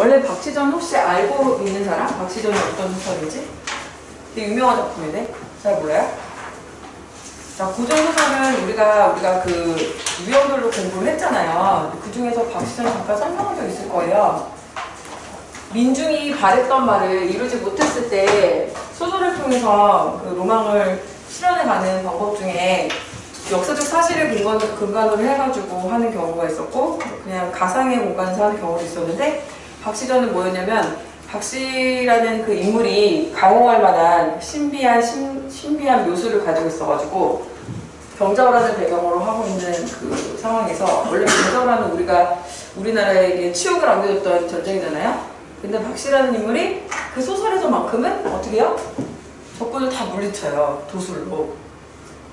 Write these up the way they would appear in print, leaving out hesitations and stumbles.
원래 박시전 혹시 알고 있는 사람? 박시전이 어떤 소설인지? 되게 유명한 작품인데? 잘 몰라요? 자, 고전소설은 우리가 그 유형별로 공부를 했잖아요. 그 중에서 박시전 잠깐 설명한 적 있을 거예요. 민중이 바랬던 말을 이루지 못했을 때 소설을 통해서 그 로망을 실현해가는 방법 중에 역사적 사실을 근간으로 해가지고 하는 경우가 있었고 그냥 가상의 공간에서 하는 경우도 있었는데 박시전은 뭐였냐면 박씨라는 그 인물이 강호할 만한 신비한 묘수를 가지고 있어가지고 병자호란을 배경으로 하고 있는 그 상황에서 원래 병자호란은 우리나라에게 치욕을 안겨줬던 전쟁이잖아요. 근데 박씨라는 인물이 그 소설에서만큼은 어떻게 해요? 적군을 다 물리쳐요. 도술로.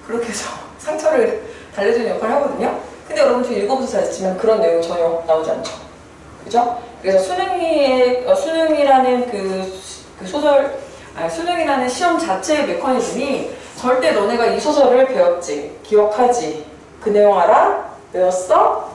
그렇게 해서 상처를 달래주는 역할을 하거든요. 근데 여러분 좀 읽어보셔서 알겠지만 그런 내용 전혀 나오지 않죠. 그죠? 그래서 수능이라는 수능이라는 시험 자체의 메커니즘이 절대 너네가 이 소설을 배웠지, 기억하지, 그 내용 알아? 외웠어?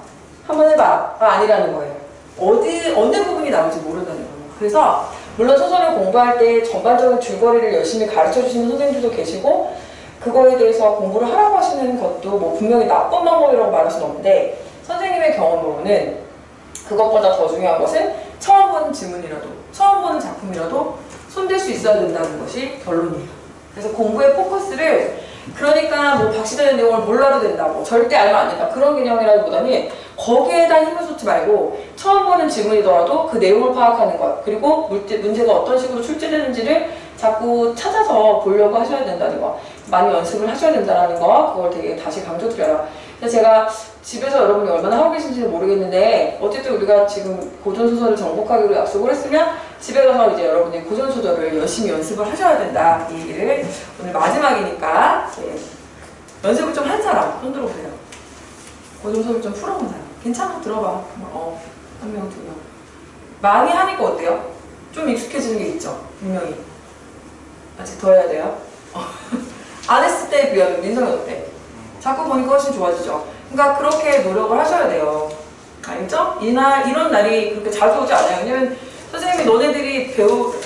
한번 해봐. 가 아니라는 거예요. 어느 부분이 나올지 모른다는 거예요. 그래서 물론 소설을 공부할 때 전반적인 줄거리를 열심히 가르쳐주시는 선생님들도 계시고 그거에 대해서 공부를 하라고 하시는 것도 뭐 분명히 나쁜 방법이라고 말할 수는 없는데 선생님의 경험으로는 그것보다 더 중요한 것은 처음 보는 지문이라도 처음 보는 작품이라도 손댈 수 있어야 된다는 것이 결론이에요. 그래서 공부의 포커스를 그러니까 뭐 박시전의 내용을 몰라도 된다고 절대 알면 안 된다 그런 개념이라기보다는 거기에다 힘을 쏟지 말고 처음 보는 지문이더라도 그 내용을 파악하는 것 그리고 문제가 어떤 식으로 출제되는지를 자꾸 찾아서 보려고 하셔야 된다는 거 많이 연습을 하셔야 된다는 거 그걸 되게 다시 강조드려요. 그래서 제가 집에서 여러분이 얼마나 하고 계신지는 모르겠는데 어쨌든 우리가 지금 고전소설을 정복하기로 약속을 했으면 집에 가서 이제 여러분이 고전소설을 열심히 연습을 하셔야 된다 이 얘기를 오늘 마지막이니까 연습을 좀 한 사람 손 들어보세요. 고전소설 좀 풀어본 사람 괜찮아 들어봐. 한 명, 두 명 많이 하니까 어때요? 좀 익숙해지는 게 있죠 분명히. 아직 더 해야 돼요? 안 했을 때에 비하면 민성이 어때? 자꾸 보니까 훨씬 좋아지죠. 그러니까 그렇게 노력을 하셔야 돼요. 알겠죠? 이런 날이 그렇게 자주 오지 않아요. 왜냐면 선생님이 너네들이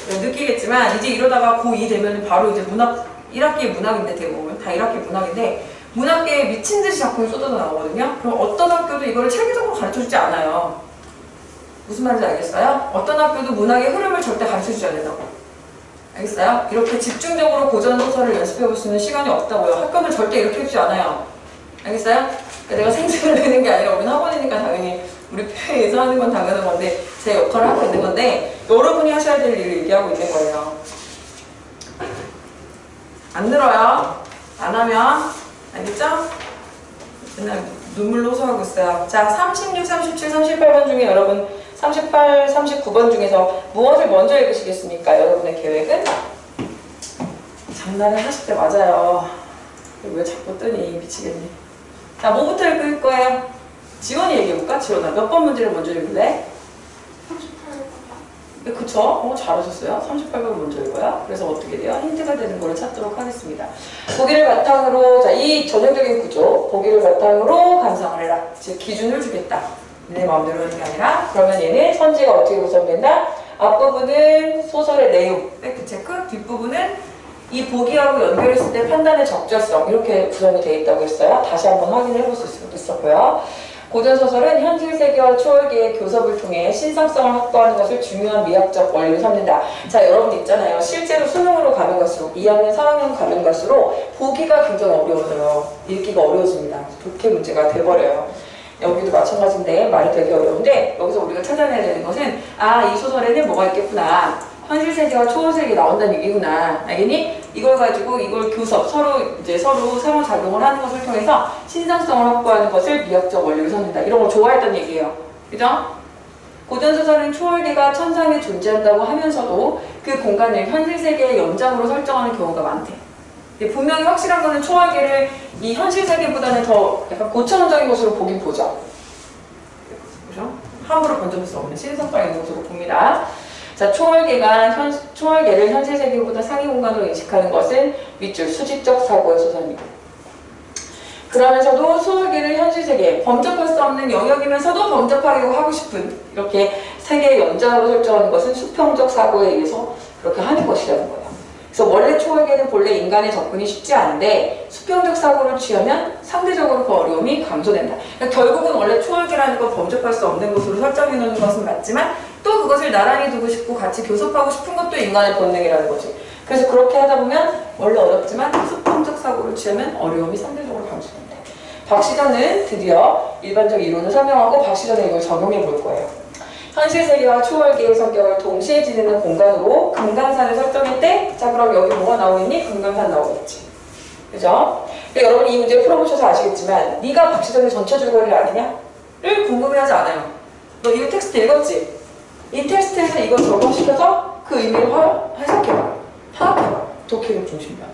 느끼겠지만 이제 이러다가 고2 되면 바로 이제 1학기의 문학인데 대부분 다 1학기 문학인데 문학계에 미친 듯이 작품이 쏟아져 나오거든요. 그럼 어떤 학교도 이거를 체계적으로 가르쳐주지 않아요. 무슨 말인지 알겠어요? 어떤 학교도 문학의 흐름을 절대 가르쳐주지 않는다고. 알겠어요? 이렇게 집중적으로 고전소설을 연습해볼 수 있는 시간이 없다고요. 학교는 절대 이렇게 해주지 않아요. 알겠어요? 그러니까 내가 생생을 내는 게 아니라 우리는 학원이니까 당연히 우리 회에서 하는 건 당연한 건데 제 역할을 하고 있는 건데 여러분이 하셔야 될 일을 얘기하고 있는 거예요. 안 늘어요. 안 하면 알겠죠? 맨날 눈물로 호소하고 있어요. 자, 36, 37, 38번 중에 여러분 38, 39번 중에서 무엇을 먼저 읽으시겠습니까? 여러분의 계획은? 장난을 하실 때 맞아요. 왜 자꾸 뜨니? 미치겠네. 자, 뭐부터 읽을 거예요? 지원이 얘기해볼까? 지원아, 몇 번 문제를 먼저 읽을래? 38번. 그쵸? 잘하셨어요. 38번 먼저 읽어요. 그래서 어떻게 돼요? 힌트가 되는 거를 찾도록 하겠습니다. 보기를 바탕으로, 자, 이 전형적인 구조, 보기를 바탕으로 감상을 해라. 즉, 기준을 주겠다. 내 마음대로 하는 게 아니라 그러면 얘는 선지가 어떻게 구성된다? 앞부분은 소설의 내용, 팩트체크, 뒷부분은 이 보기하고 연결했을 때 판단의 적절성 이렇게 구성이 되어 있다고 했어요. 다시 한번 확인해 볼 수 있었고요. 고전소설은 현실 세계와 추월계의 교섭을 통해 신상성을 확보하는 것을 중요한 미학적 원리로 삼는다. 자, 여러분 있잖아요. 실제로 수능으로 가면 갈수록 2학년, 4학년 가면 갈수록 보기가 굉장히 어려워져요. 읽기가 어려워집니다. 독해 문제가 돼버려요. 여기도 마찬가지인데 말이 되게 어려운데 여기서 우리가 찾아내야 되는 것은 이 소설에는 뭐가 있겠구나. 현실 세계와 초월 세계 나온다는 얘기구나. 알겠니? 이걸 가지고 이걸 교섭, 서로 상호작용을 하는 것을 통해서 신상성을 확보하는 것을 미학적 원리로 삼는다. 이런 걸 좋아했다는 얘기예요. 그죠? 고전소설은 초월계가 천상에 존재한다고 하면서도 그 공간을 현실 세계의 연장으로 설정하는 경우가 많대. 분명히 확실한 거는 초월계를 이 현실 세계보다는 더 약간 고차원적인 것으로 보긴 보죠. 그죠? 함부로 건져볼 수 없는 신성성 있는 것으로 봅니다. 자, 초월계를 현실 세계보다 상위 공간으로 인식하는 것은 밑줄 수직적 사고의 소설입니다. 그러면서도 초월계를 현실 세계, 범접할 수 없는 영역이면서도 범접하려고 하고 싶은 이렇게 세계의 연장으로 설정하는 것은 수평적 사고에 의해서 그렇게 하는 것이라는 거예요. 그래서 원래 초월계는 본래 인간의 접근이 쉽지 않은데 수평적 사고를 취하면 상대적으로 그 어려움이 감소된다. 그러니까 결국은 원래 초월계라는 건 범접할 수 없는 것으로 설정해 놓는 것은 맞지만 또 그것을 나란히 두고 싶고 같이 교섭하고 싶은 것도 인간의 본능이라는 거지. 그래서 그렇게 하다 보면 원래 어렵지만 수평적 사고를 취하면 어려움이 상대적으로 감소된다. 박시전은 드디어 일반적 이론을 설명하고 박시전에 이걸 적용해 볼 거예요. 현실 세계와 초월계의 성격을 동시에 지니는 공간으로 금강산을 설정했대. 자, 그럼 여기 뭐가 나오겠니? 금강산 나오겠지. 그죠? 여러분 이 문제 풀어보셔서 아시겠지만 네가 박시전의 전체 줄거리를 아느냐?를 궁금해하지 않아요. 너 이 텍스트 읽었지? 이 텍스트에서 이거 적용시켜서 그 의미를 해석해봐. 파악해봐. 독해력 중심면.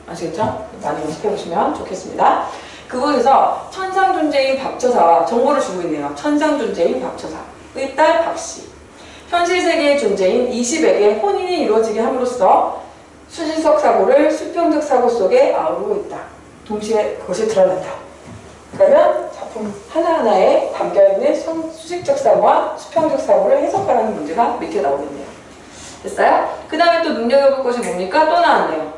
아시겠죠? 많이 연습해보시면 좋겠습니다. 그곳에서 천상존재인 박처사와 정보를 주고 있네요. 천상존재인 박처사. 의 딸 박씨. 현실 세계의 존재인 이십에게 혼인이 이루어지게 함으로써 수질적 사고를 수평적 사고 속에 아우르고 있다. 동시에 그것이 드러난다. 그러면 작품 하나하나에 담겨있는 수직적 사고와 수평적 사고를 해석하라는 문제가 밑에 나오겠네요. 됐어요? 그 다음에 또 눈여겨볼 것이 뭡니까? 또 나왔네요.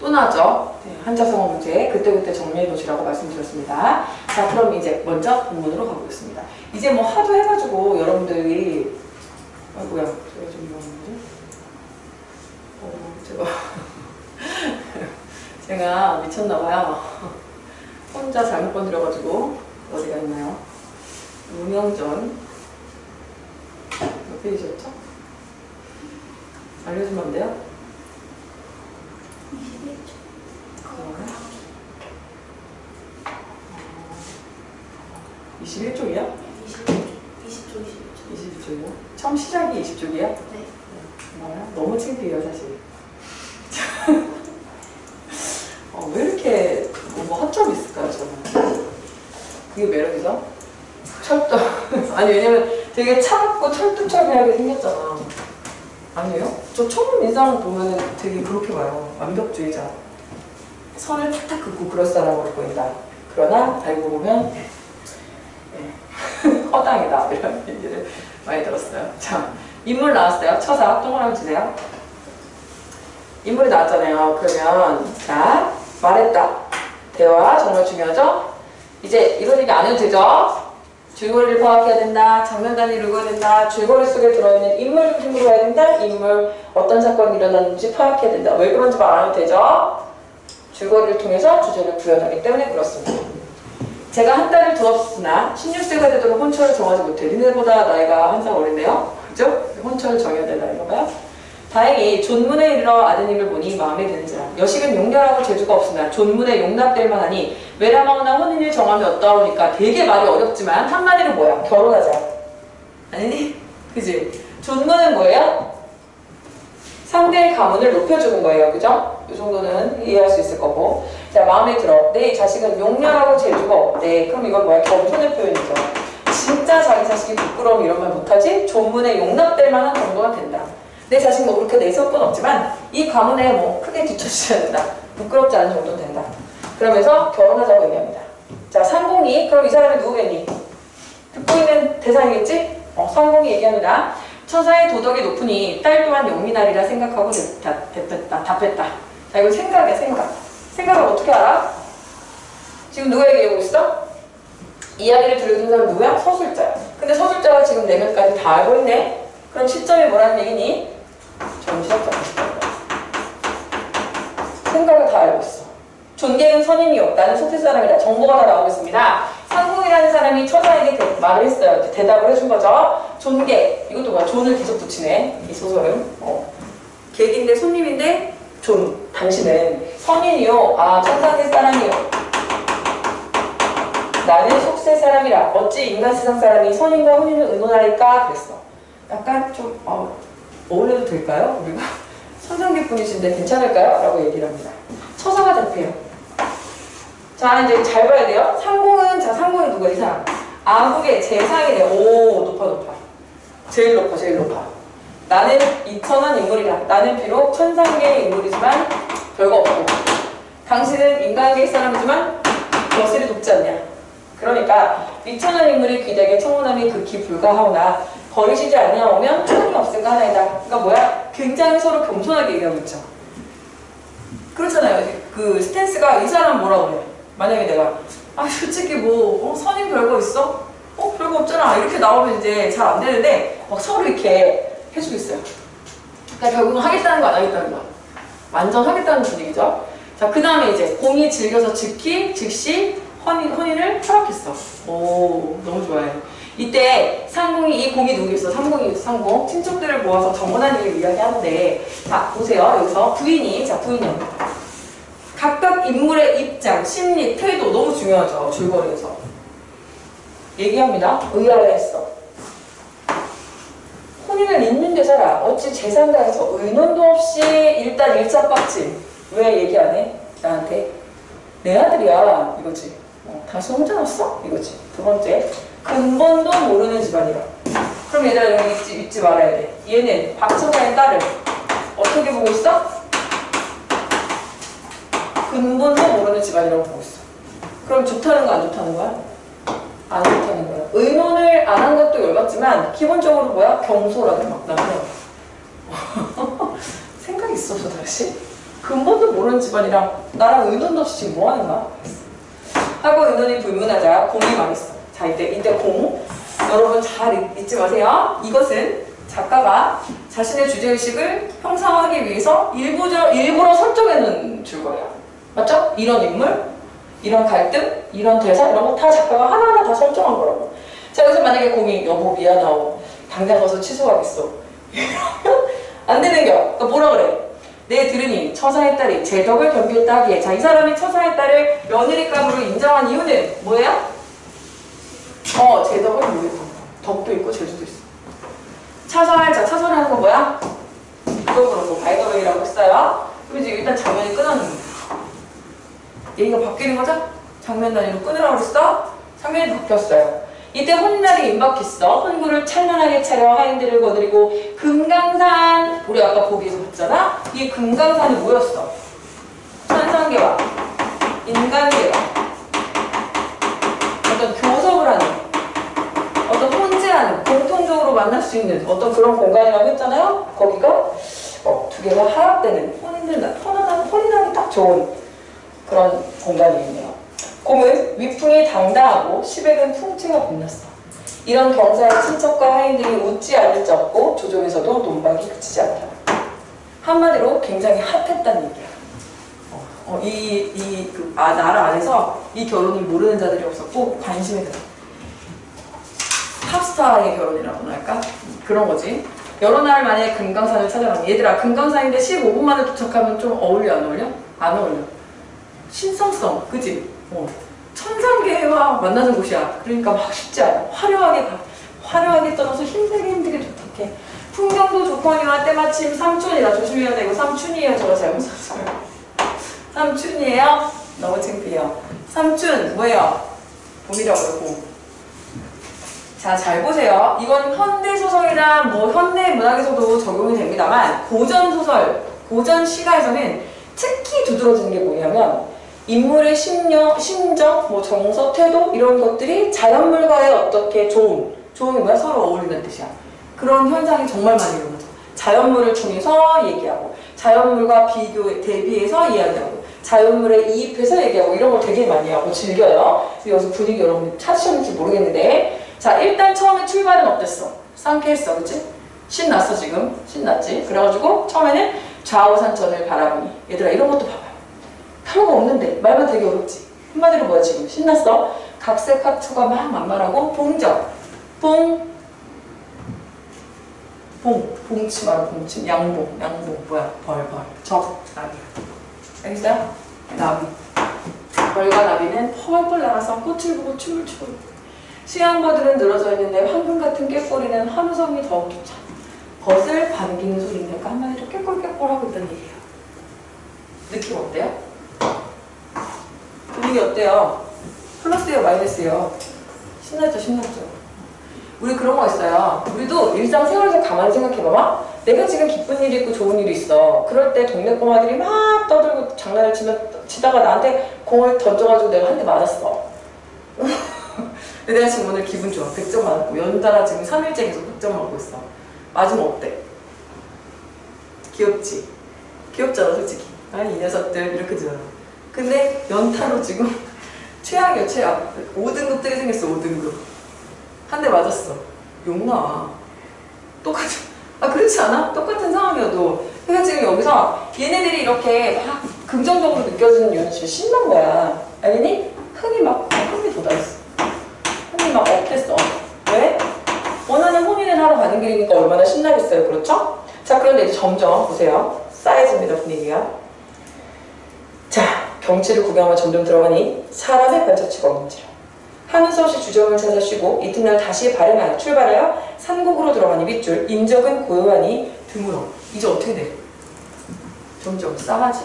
또 나왔죠. 네, 한자성어 문제 그때그때 정리해 놓으시라고 말씀드렸습니다. 자, 그럼 이제 먼저 본문으로 가보겠습니다. 이제 뭐 하도 해가지고 여러분들이 아이고야 제가 좀 뭐하는 거지? 제가 미쳤나봐요. 혼자 잘못 건드려가지고 어디가 있나요? 무명전 몇 페이지였죠? 알려주면 안 돼요? 21쪽이야? 20쪽이요? 처음 시작이 20쪽이야? 네. 너무 창피해요 사실. 왜 이렇게 뭐 허점이 있을까요 저는? 그게 매력이죠? 철도 아니 왜냐면 되게 차갑고 철두철미하게 생겼잖아. 아니에요? 저 처음 인상 보면은 되게 그렇게 봐요. 완벽주의자. 선을 탁탁 긋고 그럴 사람으로 보인다. 그러나 알고 보면 허당이다 이런 얘기를 많이 들었어요. 자, 인물 나왔어요. 처사 동그라미 치세요. 인물이 나왔잖아요. 그러면 자, 말했다. 대화 정말 중요하죠? 이제 이런 얘기 안 해도 되죠? 줄거리를 파악해야 된다. 장면 단위를 읽어야 된다. 줄거리 속에 들어있는 인물 중심으로 해야 된다. 인물 어떤 사건이 일어났는지 파악해야 된다. 왜 그런지 말 안 해도 되죠? 줄거리를 통해서 주제를 구현하기 때문에 그렇습니다. 제가 한 달을 두었으나 16세가 되도록 혼처를 정하지 못해. 니네보다 나이가 한 살 어린데요? 그죠? 혼처를 정해야 된다 이거봐요. 다행히 존문에 이르러 아드님을 보니 마음에 드는지라. 여식은 용렬하고 재주가 없으나 존문에 용납될 만하니 외람하거나 혼인을 정하면 어떠하오니까 되게 말이 어렵지만 한마디로 뭐야? 결혼하자. 아니니? 그지? 존문은 뭐예요? 상대의 가문을 높여주는 거예요. 그죠? 이 정도는 이해할 수 있을 거고. 자, 마음에 들어. 내 자식은 용렬하고 재주가 없대. 그럼 이건 뭐야? 겸손의 표현이죠. 진짜 자기 자식이 부끄러움 이런 말 못하지? 존문에 용납될 만한 정도가 된다. 내 자식 뭐 그렇게 내세울 건 없지만 이 가문에 뭐 크게 뒤처지지 않는다. 부끄럽지 않은 정도는 된다. 그러면서 결혼하자고 얘기합니다. 자, 상공이 그럼 이 사람이 누구겠니? 듣고 있는 대상이겠지? 상공이 얘기합니다. 처사의 도덕이 높으니 딸 또한 영민하리라 생각하고 답했다. 자, 이거 생각이야, 생각. 생각을 어떻게 알아? 지금 누가 얘기하고 있어? 이야기를 들려준 사람 누구야? 서술자야. 근데 서술자가 지금 내면까지 다 알고 있네? 그럼 시점이 뭐라는 얘기니? 정시작자. 생각을 다 알고 있어. 존계는 선인이요. 나는 속세 사람이다. 정보가 다 나오고 있습니다. 상공이라는 사람이 처자에게 말을 했어요. 대답을 해준 거죠. 존계. 이것도 뭐야? 존을 계속 붙이네. 이 소설은. 객인데 손님인데 존. 당신은 선인이요. 아, 천상의 사람이요. 나는 속세 사람이라. 어찌 인간 세상 사람이 선인과 혼인을 의논하리까? 그랬어. 약간 좀 어울려도 될까요? 우리가 선상계 분이신데 괜찮을까요? 라고 얘기를 합니다. 처사가 답해요. 자, 이제 잘 봐야 돼요. 상공은, 자, 상공이 누가 이 사람? 아국의 재상이래. 오, 높아. 제일 높아. 나는 2,000원 인물이다. 나는 비록 천상계의 인물이지만 별거 없고. 당신은 인간계의 사람이지만 거슬이 높지 않냐. 그러니까 미천한 인물이 귀덕에 청혼함이 극히 불가하오나 버리시지 아니하오면 천이 없을까 하나이다. 그러니까 뭐야? 굉장히 서로 겸손하게 얘기하고 있죠. 그렇잖아요. 그 스탠스가 이 사람 뭐라고 그래? 만약에 내가 솔직히 뭐 선임 별거 있어? 별거 없잖아. 이렇게 나오면 이제 잘 안 되는데 막 서로 이렇게 해주고 있어요. 그러니까 결국은 하겠다는 거 안 하겠다는 거. 완전 하겠다는 분위기죠. 자, 그 다음에 이제 공이 즐겨서 즉시 혼인을 허락했어. 오, 너무 좋아요. 이때 상공이, 이 공이 누구겠어? 상공이 상공. 친척들을 모아서 정혼한 일을 이야기하는데, 자, 보세요. 여기서 부인이, 자, 부인은 각각 인물의 입장, 심리, 태도 너무 중요하죠. 줄거리에서. 얘기합니다. 의아해했어. 혼인을 잇는 데서라 어찌 재산가에서 의논도 없이 일단 일자박지. 왜 얘기 안 해? 나한테. 내 아들이야. 이거지. 다시 혼자 났어? 이거지. 두 번째. 근본도 모르는 집안이라. 그럼 얘들아 여기 잊지 말아야 돼. 얘는 박처가의 딸을 어떻게 보고 있어? 근본도 모르는 집안이라고 보고 있어. 그럼 좋다는 거 안 좋다는 거야? 안 좋다는 거야. 의논을 안 한 것도 열받지만 기본적으로 뭐야? 경솔하게 막 나가요. 생각이 있어서 다시? 근본도 모르는 집안이랑 나랑 의논도 없이 지금 뭐 하는 거야? 하고 의논이 불문하자 공이 말했어. 자, 이때 공. 여러분 잘 잊지 마세요. 이것은 작가가 자신의 주제의식을 형성하기 위해서 일부러 설정해 놓은 줄거예요. 맞죠? 이런 인물, 이런 갈등, 이런 대사 이런 거 다 작가가 하나하나 다 설정한 거라고. 자, 여기서 만약에 공이 여보 미안하오. 당장 가서 취소하겠어. 이러면 안 되는 겨. 그러니까 뭐라 그래? 내 들으니 처사의 딸이 제 덕을 겸비했다 하기에 자, 이 사람이 처사의 딸을 며느리감으로 인정한 이유는 뭐예요? 제 덕을 모르고 덕도 있고 재주도 있어. 차설하는 건 뭐야? 그거 그렇고 바이더웨이라고 했어요. 그럼 이제 일단 장면이 끊어는 거야. 얘기가 바뀌는 거죠? 장면 단위로 끊으라고 그랬어? 장면이 바뀌었어요. 이때 혼날이 임박했어. 혼구를 찬란하게 차려 하인들을 거느리고 금강산, 우리 아까 거기에서 봤잖아? 이 금강산이 뭐였어? 천상계와 인간계가 어떤 교섭을 하는, 어떤 혼재하는, 공통적으로 만날 수 있는 어떤 그런 공간이라고 했잖아요? 거기가 두 개가 하합되는, 혼인하기 딱 좋은 그런 공간이 있네요. 공은 위풍이 당당하고 시백은 풍채가 빛났어. 이런 경사의 친척과 하인들이 웃지 않을 수 없고 조정에서도 논박이 그치지 않다. 한마디로 굉장히 핫했다는 얘기야. 나라 안에서 이 결혼을 모르는 자들이 없었고 관심이 들어. 탑스타의 결혼이라고나 할까? 그런 거지. 여러 날 만에 금강산을 찾아가면 얘들아 금강산인데 15분 만에 도착하면 좀 어울려 안 어울려? 안 어울려. 신성성, 그지? 천상계와 만나는 곳이야. 그러니까 막 쉽지 않아. 화려하게 떠나서 힘들게 도착해. 풍경도 좋거니와 때마침 삼촌이라 조심해야 되고 삼촌이에요. 저거 잘못 썼어요. 삼촌이에요? 너무 창피해요. 삼촌 뭐예요? 봄이라고요. 봄. 자, 잘 보세요. 이건 현대소설이나 현대 문학에서도 적용이 됩니다만 고전소설, 고전 시가에서는 특히 두드러지는 게 뭐냐면 인물의 심정, 정서, 태도 이런 것들이 자연물과의 어떻게 조음이 뭐야? 서로 어울리는 뜻이야. 그런 현상이 정말 많이 일어나죠. 자연물을 통해서 얘기하고 자연물과 대비해서 이야기하고 자연물에 이입해서 얘기하고 이런 걸 되게 많이 하고 즐겨요. 여기서 분위기 여러분 찾으셨는지 모르겠는데 자, 일단 처음에 출발은 어땠어? 상쾌했어, 그치? 신났어 지금? 신났지? 그래가지고 처음에는 좌우산천을 바라보니 얘들아 이런 것도 봐봐요. 표가 없는데 말만 되게 어렵지. 한마디로 뭐야 지금? 신났어. 각색각초가 막 만만하고 봉적, 봉치마로 봉침, 양봉 뭐야? 벌, 적, 나비. 알겠어요? 나비. 벌과 나비는 펄펄 날아서 꽃을 보고 춤을 추고 수양버들은 늘어져 있는데 황금 같은 꾀꼬리는 한우성이 더욱 좋자. 벗을 반기는 소리니까 한마디로 꾀꼬리꾀꼬리 하고 있다는 얘기예요. 느낌 어때요? 분위기 어때요? 플러스예요, 마이너스예요? 신났죠. 우리 그런 거 있어요. 우리도 일상생활에서 가만히 생각해봐봐. 내가 지금 기쁜 일이 있고 좋은 일이 있어. 그럴 때 동네 꼬마들이 막 떠들고 장난을 치다가 나한테 공을 던져가지고 내가 한 대 맞았어. 근데 내가 지금 오늘 기분 좋아. 100점 맞았고 연달아 지금 3일째 계속 100점 맞고 있어. 맞으면 어때? 귀엽지? 귀엽잖아 솔직히. 아니 이 녀석들 이렇게 되잖아. 근데 연타로 지금 최악이야 최악. 5등급 뜨게 생겼어 5등급. 한 대 맞았어. 욕 나와. 똑같은 아 그렇지 않아? 똑같은 상황이어도. 그러니까 지금 여기서 얘네들이 이렇게 막 긍정적으로 느껴지는 이유는 진짜 신난 거야. 알겠니? 흥이 돋아있어. 흥이 막 업됐어. 왜? 원하는 혼인을 하러 가는 길이니까 얼마나 신나겠어요. 그렇죠? 자 그런데 이제 점점 보세요. 쌓여집니다 분위기가. 자 경치를 구경하면 점점 들어가니 사람의 발자취가 없는지라. 하는 수 없이 주점을 찾아 쉬고 이튿날 다시 발행하여 출발하여 산곡으로 들어가니 밑줄 인적은 고요하니 드물어. 이제 어떻게 돼? 점점 싸가지.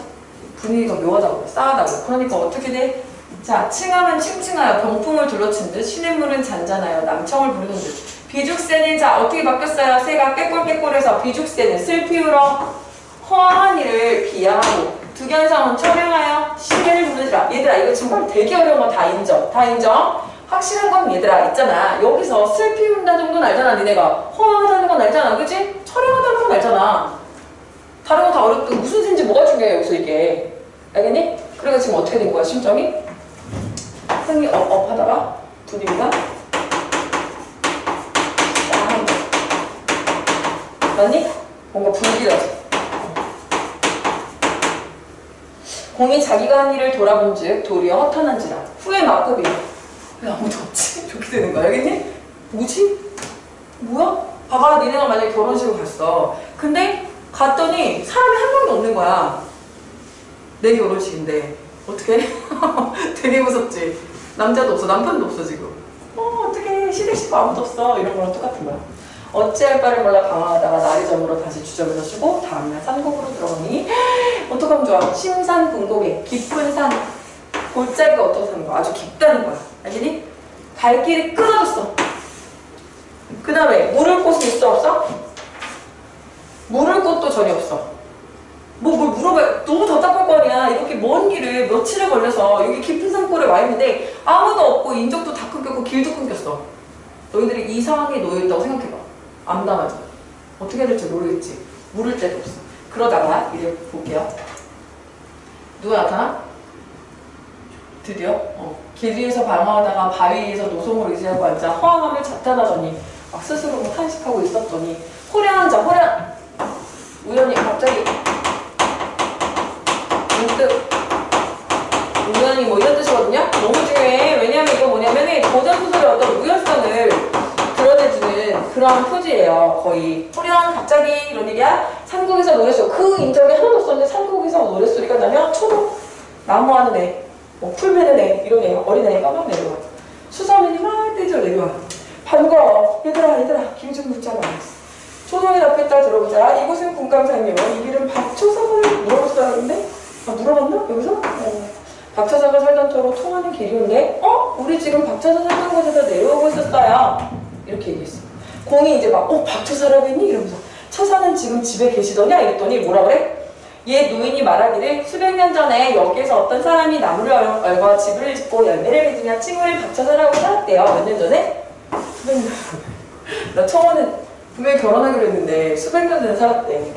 분위기가 묘하다고 싸하다고. 그러니까 어떻게 돼? 자 칭하면 칭칭하여 병풍을 둘러친 듯 시냇물은 잔잔하여 남청을 부르는 듯 비죽새는 자 어떻게 바뀌었어요? 새가 꾀꼴꾀꼴해서 비죽새는 슬피 울어 허황한 일을 비하하고 두견성은 철행하여 시계를 부르더라. 얘들아 이거 정말 되게 어려운 거 다 인정. 다 인정? 확실한 건 얘들아 있잖아. 여기서 슬피 운다 정도는 알잖아. 니네가 허황하다는 건 알잖아. 그치? 철행하다는 건 알잖아. 다른 거 다 어렵고 무슨 생인지 뭐가 중요해 여기서 이게. 알겠니? 그래서 지금 어떻게 된 거야 심정이? 흥이 업 하다가 분위기가 맞니? 뭔가 분위기라지. 공이 자기가 한 일을 돌아본 즉 도리어 허탄한지라 후에 막급이야. 왜 아무도 없지? 이렇게 되는 거야. 알겠니? 뭐지? 뭐야? 봐봐 니네가 만약에 결혼식을 갔어. 근데 갔더니 사람이 한 명도 없는 거야. 내 결혼식인데 어떡해? 되게 무섭지? 남자도 없어 남편도 없어 지금. 어떡해 시댁 식구 아무도 없어. 이런 거랑 똑같은 거야. 어찌할 바를 몰라 방황하다가 날이 저물어 다시 주점에서 쉬고 다음날 산곡으로 들어오니 어떡하면 좋아? 심산궁곡에 깊은 산 골짜기가 어떻다는 거야? 아주 깊다는 거야. 알겠니? 갈 길이 끊어졌어. 그 다음에 물을 곳이 있어 없어? 물을 곳도 전혀 없어. 뭘 물어봐요. 너무 답답할 거 아니야. 이렇게 먼 길을 며칠을 걸려서 여기 깊은 산골에 와 있는데 아무도 없고 인적도 다 끊겼고 길도 끊겼어. 너희들이 이 상황에 놓여있다고 생각해봐. 암담하지. 어떻게 해야 될지 모르겠지. 물을 데도 없어. 그러다가 이제 볼게요. 누가 나타나? 드디어 길 위에서 방황하다가 바위 위에서 노송을 의지하고 앉아 허황함을 자탄하더니 막 스스로 탄식하고 있었더니 호련한 자 우연히 갑자기 문득 우연히 뭐 이런 뜻이거든요. 너무 중요해. 왜냐면 이거 뭐냐면은 고전소설의 어떤 우연성을 드러내주는 그런 표지예요. 거의 호련 갑자기 이런 얘기야. 산곡에서 노랫소리 그 인적이 하나도 없었는데 산곡에서 노랫소리가 나면 초록 나무하는 애 풀 베는 애 이런 애 어린애가 막 내려와. 수사면이 막 떼져 내려와. 반가워 얘들아 길 좀 묻자고 알았어. 초동이 앞에 딱 들어보자. 이곳은 군감산이요. 이 길은 박초사가 물어봤었는데 물어봤나? 여기서? 박처사가 살던 터로 통하는 길이었네? 우리 지금 박처사 살던 곳에서 내려오고 있었어요. 이렇게 얘기했어. 공이 이제 막 박처사라고 했니? 이러면서 처사는 지금 집에 계시더냐? 이랬더니 뭐라 그래? 옛 노인이 말하기를 수백 년 전에 여기에서 어떤 사람이 나무를 얽어 집을 짓고 열매를 맺으며 칭을 박처사라고 살았대요. 몇 년 전에? 수백 년. 나 처음에는 분명히 결혼하기로 했는데 수백 년 전에 살았대.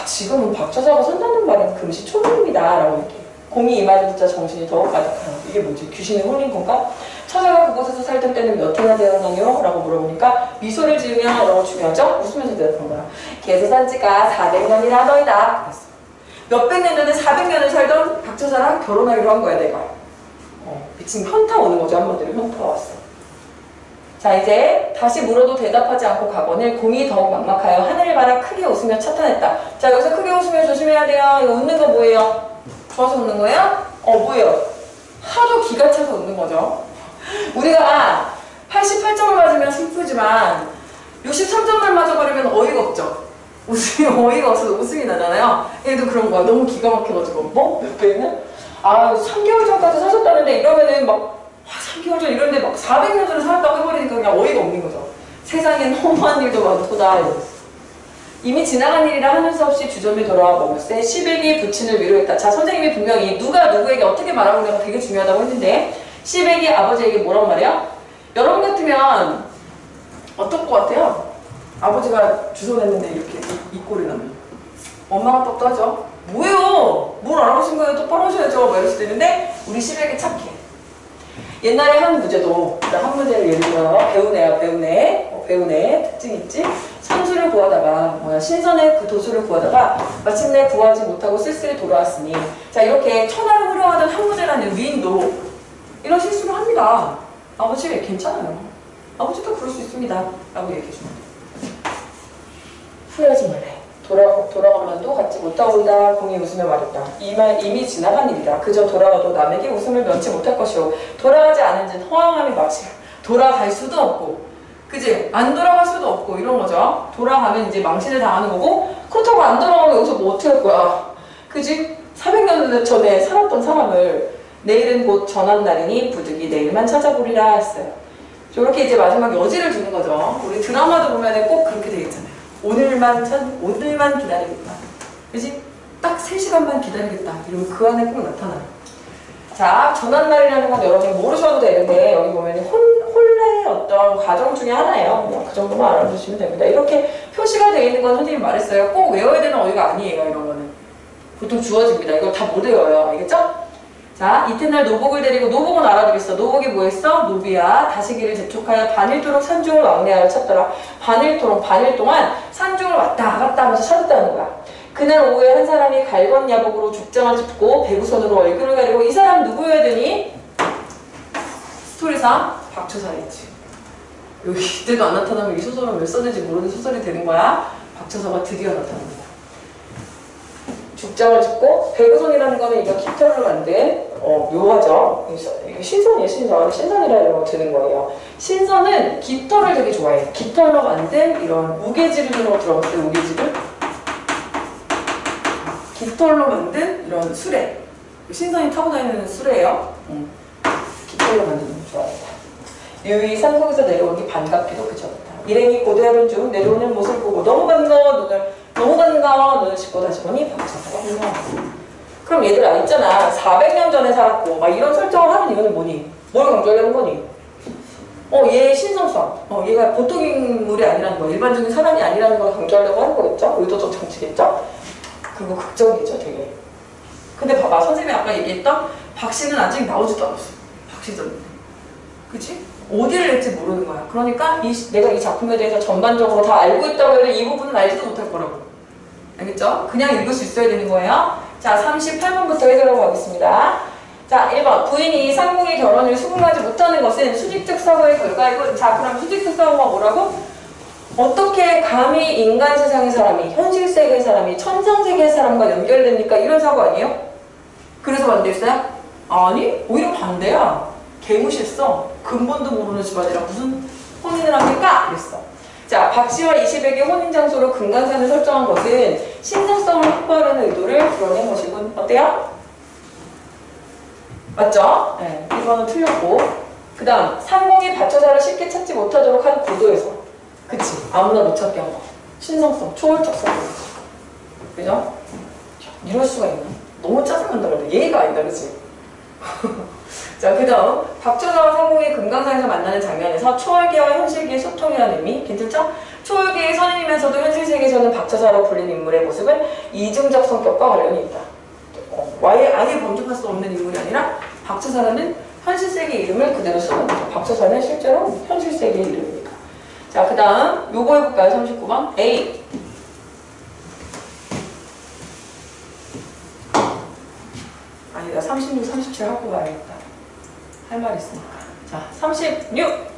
지금은 박처사가 산다는 말은 금시초문입니다. 라고 이렇게. 공이 이 말을 듣자 정신이 더욱 가득하다. 이게 뭐지? 귀신이 홀린 건가? 처자가 그곳에서 살던 때는 몇 해나 되었나요? 라고 물어보니까 미소를 지으며 라고 중요하죠? 웃으면서 대답한 거야. 걔서 산 지가 400년이나 하더이다. 그랬어. 몇백 년 전에 400년을 살던 박처사랑 결혼하기로 한 거야 내가. 지금 현타 오는 거죠. 한번대로 현타가 왔어. 자 이제 다시 물어도 대답하지 않고 가거늘 공이 더욱 막막하여 하늘을 바라 크게 웃으며 차탄했다. 자 여기서 크게 웃으며 조심해야 돼요. 이거 웃는 거 뭐예요? 좋아서 웃는 거예요? 뭐예요? 하도 기가 차서 웃는 거죠. 우리가 88점을 맞으면 슬프지만 63점을 맞아버리면 어이가 없죠. 웃음이 어이가 없어서 웃음이 나잖아요. 얘도 그런 거야. 너무 기가 막혀가지고 뭐? 몇 배는? 3개월 전까지 사셨다는데 이러면은 막 3개월 전 이런데 막 400년 전에 살았다고 해버리니까 그냥 어이가 없는 거죠. 세상엔 허무한 일도 많구나 이러면서. 이미 지나간 일이라 하는 수 없이 주점에 돌아와 먹을새 11기 부친을 위로했다. 자 선생님이 분명히 누가 누구에게 어떻게 말하고 있냐가 되게 중요하다고 했는데 시백이 아버지에게 뭐란 말이야? 여러분 같으면 어떨 것 같아요? 아버지가 주소 냈는데 이렇게 이 꼴이 나면 엄마가 똑똑하죠? 뭐예요? 뭘 알아보신 거예요? 똑바로 하셔야죠. 막 이럴 수도 있는데 우리 시백이 착해. 옛날에 한 문제도 한 문제를 예를 들어 배운 애 특징 있지? 선수를 구하다가 신선의 그 도수를 구하다가 마침내 구하지 못하고 쓸쓸히 돌아왔으니 자 이렇게 천하를 흐려하던 한 문제라는 위인도 이런 실수를 합니다. 아버지 괜찮아요. 아버지도 그럴 수 있습니다. 라고 얘기해 주면 후회하지 말래. 돌아가면도 갖지 못하오이다. 공이 웃으며 말했다. 이 말 이미 지나간 일이다. 그저 돌아가도 남에게 웃음을 면치 못할 것이오. 돌아가지 않은진 허황함이 마치 돌아갈 수도 없고 그지? 안 돌아갈 수도 없고 이런 거죠. 돌아가면 이제 망신을 당하는 거고 그렇다고 안 돌아가면 여기서 뭐 어떻게 할 거야. 그지? 400년 전에 살았던 사람을 내일은 곧 전한 날이니 부득이 내일만 찾아보리라 했어요. 저렇게 이제 마지막 여지를 주는 거죠. 우리 드라마도 보면 꼭 그렇게 되어 있잖아요. 오늘만 기다리겠다. 그지? 딱 3시간만 기다리겠다. 이러면 그 안에 꼭 나타나요. 자, 전환날이라는 건 여러분이 모르셔도 되는데 여기 보면 혼례의 어떤 과정 중에 하나예요. 그냥 그 정도만 알아두시면 됩니다. 이렇게 표시가 되어 있는 건 선생님이 말했어요. 꼭 외워야 되는 어휘가 아니에요. 이런 거는. 보통 주어집니다. 이걸 다 못 외워요. 알겠죠? 자, 이튿날 노복을 데리고 노복은 알아두겠어. 노복이 뭐했어? 노비야 다시기를 재촉하여 반일토록 산중을 왕래하여 찾더라. 반일 동안 산중을 왔다 갔다 하면서 찾았다는 거야. 그날 오후에 한 사람이 갈건 야복으로 죽장을 짚고 배구선으로 얼굴을 가리고 이 사람 누구여야 되니? 스토리상 박초사였지. 여기 이때도 안 나타나면 이 소설은 왜 썼는지 모르는 소설이 되는 거야. 박초사가 드디어 나타납니다. 죽장을 짚고 배구선이라는 거는 이거 깃털로 만든 묘화죠. 이게 신선이에요. 신선이라 이런 거 드는 거예요. 신선은 깃털을 되게 좋아해요. 깃털로 만든 이런 우개지르는 거 들어봤어요? 우개지르? 깃털로 만든 이런 수레. 신선이 타고 다니는 수레예요. 깃털로 만드는 거 좋아합니다. 유이 산속에서 내려오기 반갑기도 그쳤다. 일행이 고대하던 중 내려오는 모습을 보고 너무 반가워 눈을 씻고 다시 보니 박사가 반가웠어. 그럼 얘들아 있잖아. 400년 전에 살았고 막 이런 설정을 하는 이유는 뭐니? 뭘 강조하려는 거니? 얘의 신성성. 얘가 보통 인물이 아니라는 거, 일반적인 사람이 아니라는 걸 강조하려고 하는 거겠죠? 의도적 정치겠죠? 그거 극적이죠, 되게. 근데 봐봐, 선생님이 아까 얘기했던 박씨는 아직 나오지도 않았어. 박씨전. 그치? 어디를 낼지 모르는 거야. 그러니까 내가 이 작품에 대해서 전반적으로 다 알고 있다고 해도 이 부분은 알지도 못할 거라고. 알겠죠? 그냥 읽을 수 있어야 되는 거예요. 자, 38번부터 해결하고 가겠습니다. 자, 1번. 부인이 상궁의 결혼을 수긍하지 못하는 것은 수직적 사고의 결과이고, 자, 그럼 수직적 사고가 뭐라고? 어떻게 감히 인간 세상의 사람이, 현실 세계의 사람이, 천상 세계의 사람과 연결됩니까? 이런 사고 아니에요? 그래서 반대했어요? 아니, 오히려 반대야. 개무시했어. 근본도 모르는 집안이랑 무슨 혼인을 합니까? 그랬어. 자, 박씨와 이시백의 혼인 장소로 금강산을 설정한 것은 신성성을 확보하려는 의도를 드러낸 것이군. 어때요? 맞죠? 네, 이거는 틀렸고. 그 다음, 상공이 받쳐자를 쉽게 찾지 못하도록 한 구도에서. 그치? 아무나 못 찾게 한 거. 신성성, 초월적 성공. 그죠? 이럴 수가 있나? 너무 짜증난다 그래. 예의가 아니다, 그치? 자, 그 다음 박초사와 상공이 금강산에서 만나는 장면에서 초월계와 현실계의 소통이라는 의미 괜찮죠? 초월계의 선인이면서도 현실세계에서는 박초사로 불린 인물의 모습은 이중적 성격과 관련이 있다. 아예 범접할 수 없는 인물이 아니라 박초사라는 현실세계의 이름을 그대로 쓰는 거죠. 박초사는 실제로 현실세계의 이름입니다. 자, 그 다음 요거 해볼까요? 39번 A. 아니다, 36, 37 하고 가야겠다. 할 말 있으니까. 자, 36.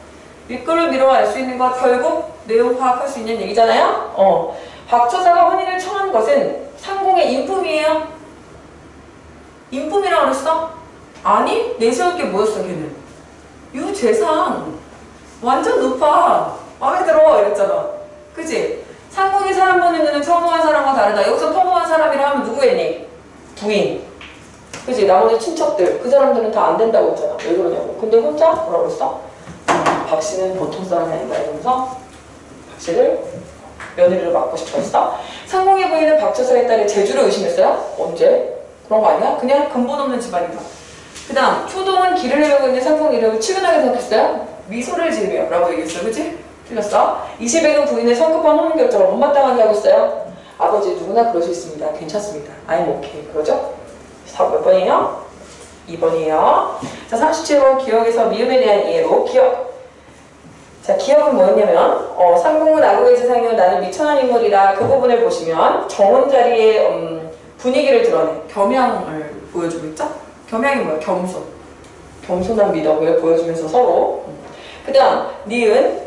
윗글을 미뤄 알 수 있는 것, 결국 내용 파악할 수 있는 얘기잖아요. 박초사가 혼인을 청한 것은 상공의 인품이에요. 인품이라고 그랬어? 아니, 내세울 게 뭐였어, 걔는? 유재상. 완전 높아. 마음에 들어. 이랬잖아. 그치? 상공의 사람 보는 눈은 평범한 사람과 다르다. 여기서 평범한 사람이라 하면 누구였니? 부인. 그치? 나머지 친척들. 그 사람들은 다 안 된다고 했잖아. 왜 그러냐고. 근데 혼자 뭐라고 했어? 박씨는 보통 사람이 아니다. 이러면서 박씨를 며느리로 맡고 싶어 했어. 상공의 부인은 박초사의 딸의 재주를 의심했어요? 언제? 그런 거 아니야? 그냥 근본 없는 집안이다. 그 다음 초동은 길을 내려고 있는 상봉 이름을 치근하게 생각했어요? 미소를 지으며 라고 얘기했어요. 그치? 틀렸어. 20액은 부인의 성급한 혼인 결정을 못마땅하게 하고 있어요. 아버지 누구나 그럴 수 있습니다. 괜찮습니다. I'm okay. 그러죠? 4번 몇 번이에요? 2번이에요. 자, 37번 기억에서 미음에 대한 이해로 기억. 자, 기억은 뭐였냐면 상봉은 악역의 세상이요 나는 미천한 인물이라 그 부분을 보시면 정원 자리의 분위기를 드러내 겸양을 보여주고 있죠? 겸양이 뭐야? 겸손. 겸손한 미덕을 보여주면서 서로. 그 다음 니은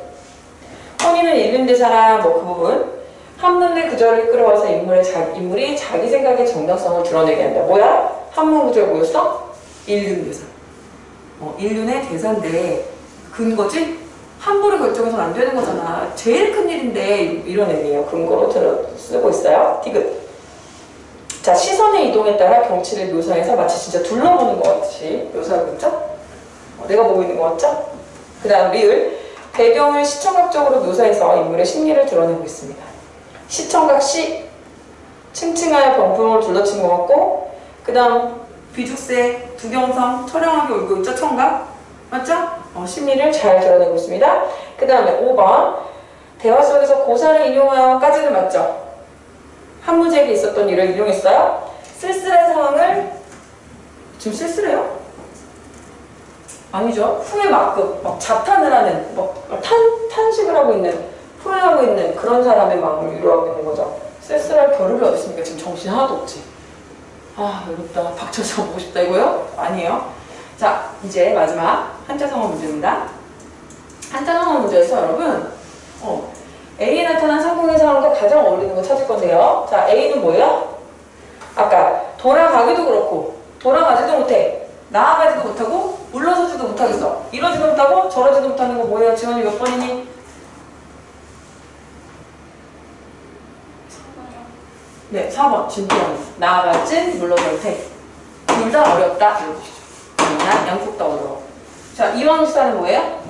혼인은 일륜대사라 뭐 그 부분 한문의 구절을 끌어와서 인물이 자기 생각의 정당성을 드러내게 한다. 뭐야? 한문 구절 뭐였어? 일륜대사. 일륜의 대사인데 근거지? 함부로 결정해서는 안 되는 거잖아. 제일 큰 일인데 이런 의미예요. 근거로 쓰고 있어요. 디귿. 자, 시선의 이동에 따라 경치를 묘사해서 마치 진짜 둘러보는 것 같이 묘사하고 있죠? 내가 보고 있는 것 같죠? 그 다음 리을. 배경을 시청각적으로 묘사해서 인물의 심리를 드러내고 있습니다. 시청각 시. 층층하여 병풍을 둘러친 것 같고 그 다음 비죽새, 두경성, 처량하게 울고 있죠? 청각. 맞죠? 심리를 잘 드러내고 있습니다. 그 다음에 5번 대화 속에서 고사를 인용하여까지는 맞죠? 한무제에게 있었던 일을 인용했어요. 쓸쓸한 상황을 지금 쓸쓸해요? 아니죠. 후회 막급, 막 자탄을 하는, 막 탄식을 하고 있는, 후회하고 있는 그런 사람의 마음을 위로하고 있는 거죠. 쓸쓸할 겨를이 어디 있습니까? 지금 정신 하나도 없지. 아, 외롭다. 박철서 보고 싶다 이거요? 아니에요. 자, 이제 마지막 한자성어 문제입니다. 한자성어 문제에서 여러분 A에 나타난 상봉의 상황과 가장 어울리는 거 찾을 건데요. 자, A는 뭐예요? 아까 돌아가기도 그렇고 돌아가지도 못해. 나아가지도 못하고 물러서지도 못하겠어. 이러지도 못하고 저러지도 못하는 거 뭐예요? 지원이 몇 번이니? 4번이요. 네, 4번. 진지한. 나아가진 물러설 못해. 둘 다 어렵다. 이러시죠. 그냥 양쪽 다 어려워. 자, 이왕시사는 뭐예요?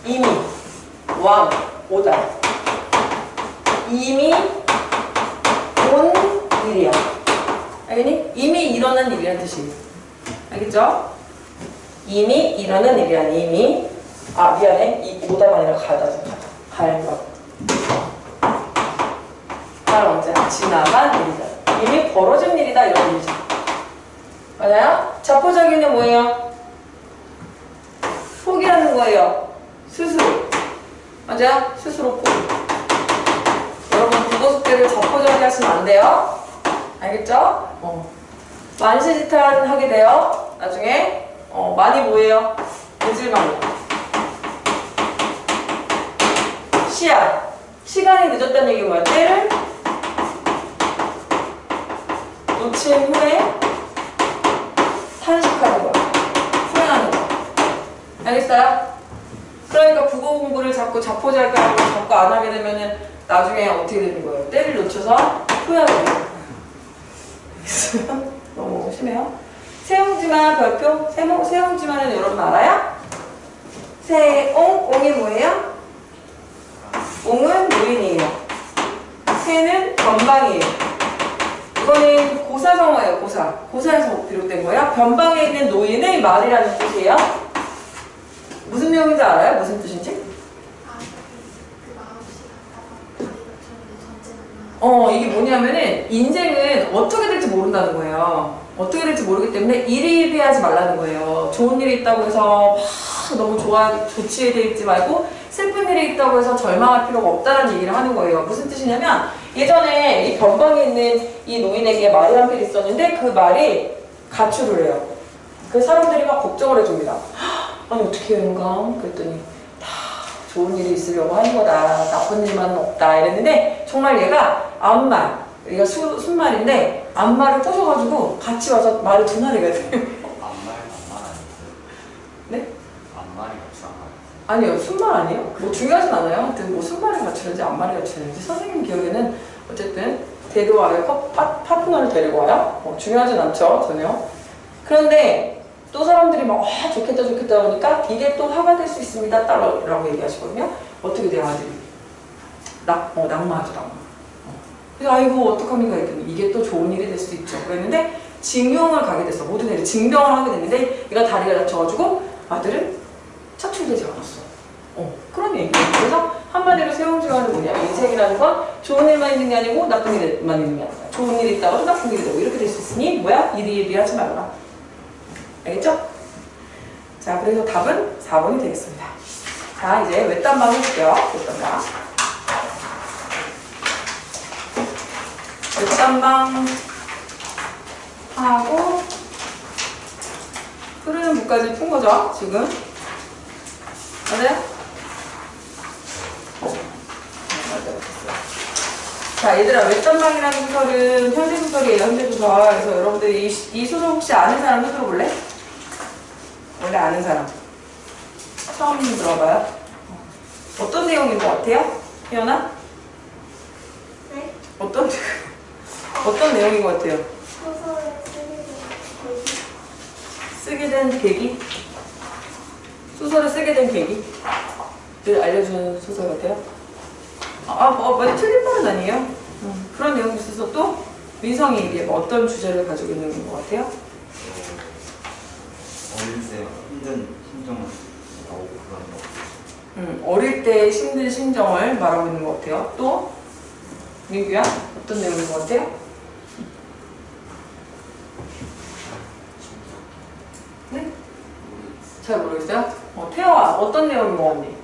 이미, 왕, 오다. 이미 온 일이야. 알겠니? 이미 일어난 일이란 뜻이에요. 알겠죠? 이미 일어난 일이란 이미. 아, 미안해. 이 오다가 아니라 가다. 가는 거. 갈 언제? 지나간 일이다. 이미 벌어진 일이다. 이런 일이죠. 맞아요? 자포자기는 뭐예요? 포기하는 거예요. 스스로. 맞아요? 스스로 포기. 여러분 국어 숙제를 자포자기 하시면 안 돼요. 알겠죠? 만시지탄 하게 돼요. 나중에 많이 뭐예요? 늦을만. 시야. 시간이 늦었다는 얘기가 뭐야? 때를 놓친 후에 탄식하는 거야. 후회하는 거야. 알겠어요? 그러니까 국어 공부를 자꾸 자포자기하고 자꾸 안 하게 되면은 나중에 어떻게 되는 거예요? 때를 놓쳐서 후회하게 돼요. 너무 심해요? 세옹지마 별표? 세옹지마는 여러분 알아요? 옹이 뭐예요? 옹은 노인이에요. 새는 변방이에요. 이거는 고사성어예요. 고사에서 비롯된 거예요. 변방에 있는 노인의 말이라는 뜻이에요. 무슨 내용인지 알아요? 무슨 뜻인지? 이게 뭐냐면은 인생은 어떻게 될지 모른다는 거예요. 어떻게 될지 모르기 때문에 일희일비하지 말라는 거예요. 좋은 일이 있다고 해서 막 너무 좋지에 돼 있지 말고 슬픈 일이 있다고 해서 절망할 필요가 없다는 얘기를 하는 거예요. 무슨 뜻이냐면 예전에 이 변방에 있는 이 노인에게 말이 한 필이 있었는데 그 말이 가출을 해요. 그 사람들이 막 걱정을 해줍니다. 아니 어떻게 해인가? 그랬더니 다 좋은 일이 있으려고 하는 거다. 나쁜 일만은 없다. 이랬는데 정말 얘가 암말, 얘가 순말인데 암말을 꼬셔가지고 같이 와서 말을 두 마리가 돼요. 암말 아니에요? 네? 암말이 겹치는 아니요, 순말 아니에요. 뭐 중요하진 않아요. 하여튼 뭐 순말이 갖추는지 암말이 갖추는지 선생님 기억에는 어쨌든 데려와요. 파트너를 데리고 와요. 중요하진 않죠, 전혀. 그런데 또 사람들이 막 좋겠다 그러니까 이게 또 화가 될 수 있습니다. 라고 얘기하시거든요. 어떻게 돼요, 아들이? 낙마하죠, 낙마. 그래서 아이고 어떡합니까? 이게 또 좋은 일이 될 수도 있죠. 그랬는데 징용을 가게 됐어. 모든 애들이 징병을 하게 됐는데 얘가 다리가 다쳐가지고 아들은 착출되지 않았어. 그런 얘기예요. 그래서 한마디로 세용지가는 뭐냐면 인생이라는 건 좋은 일만 있는 게 아니고 나쁜 일만 있는 게 아니라 좋은 일이 있다가 또 나쁜 일이 되고 이렇게 될 수 있으니 뭐야? 이리 하지 말라. 알겠죠? 자, 그래서 답은 4번이 되겠습니다. 자, 이제 외딴방 해볼게요. 외딴방. 외딴방 하고 흐르는 물까지 푼 거죠, 지금. 맞아요? 자, 얘들아, 외딴방이라는 소설은 현대소설이에요, 현대소설. 그래서 여러분들이 이 소설 혹시 아는 사람 손 들어볼래? 원래 아는 사람. 처음 들어봐요. 어떤 내용인 것 같아요? 혜연아? 네? 어떤 내용인 것 같아요? 소설에 쓰게 된 계기? 소설을 쓰게 된 계기를 알려주는 소설 같아요? 많이 틀린 말은 아니에요. 그런 내용이 있어서 또 민성이 이게 뭐 어떤 주제를 가지고 있는 것 같아요? 어릴 때 힘든 심정을 나오고 그런 거. 어릴 때 힘든 심정을 말하고 있는 것 같아요. 또 민규야? 어떤 내용인 것 같아요? 네? 잘 모르겠어요? 태영아, 어떤 내용인 것 같니?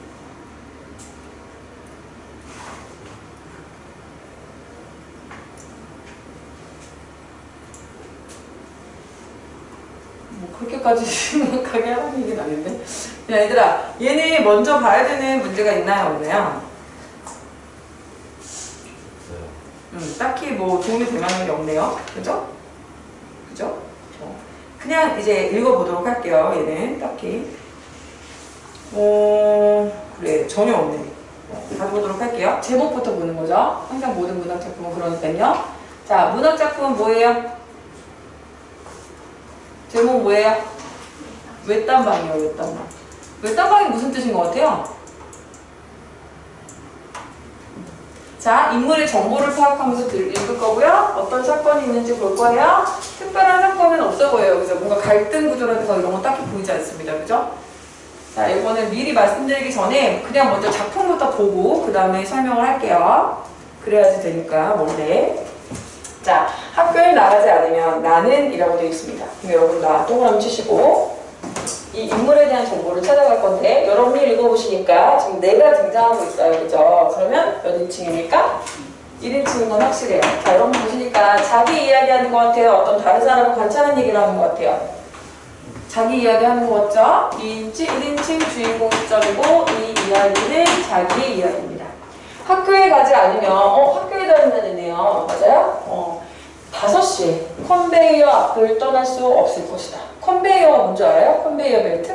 뭐 그렇게까지 심각하게 하는 얘기는 아닌데. 야, 얘들아, 얘네 먼저 봐야 되는 문제가 있나요, 없나요? 딱히 뭐 도움이 될 만한 게 없네요. 그죠? 그죠? 그냥 이제 읽어보도록 할게요. 얘는 딱히 그래, 전혀 없네. 가보도록 할게요. 제목부터 보는 거죠. 항상 모든 문학 작품은 그러니까요. 자, 문학 작품은 뭐예요? 제목 뭐예요? 외딴방이요, 외딴방. 외딴방이 무슨 뜻인 것 같아요? 자, 인물의 정보를 파악하면서 읽을 거고요. 어떤 사건이 있는지 볼 거예요. 특별한 사건은 없어 보여요. 그래서 뭔가 갈등 구조라든가 이런 건 딱히 보이지 않습니다. 그죠? 자, 이거는 미리 말씀드리기 전에 그냥 먼저 작품부터 보고 그 다음에 설명을 할게요. 그래야지 되니까 뭔데. 자, 학교에 나가지 않으면 나는 이라고 되어 있습니다. 그럼 여러분 나 동그라미 치시고 이 인물에 대한 정보를 찾아갈 건데 여러분이 읽어보시니까 지금 내가 등장하고 있어요. 그죠? 그러면 몇 인칭입니까? 1인칭인 건 확실해요. 자, 여러분 보시니까 자기 이야기하는 것 같아요. 어떤 다른 사람을 관찰하는 얘기를 하는 것 같아요. 자기 이야기하는 거 같죠? 1인칭 주인공 시점이고 이 이야기는 자기 이야기입니다. 학교에 가지 않으면 학교에 다닌다는 애네요. 맞아요? 5시에 컨베이어 앞을 떠날 수 없을 것이다. 컨베이어가 뭔지 알아요? 컨베이어 벨트?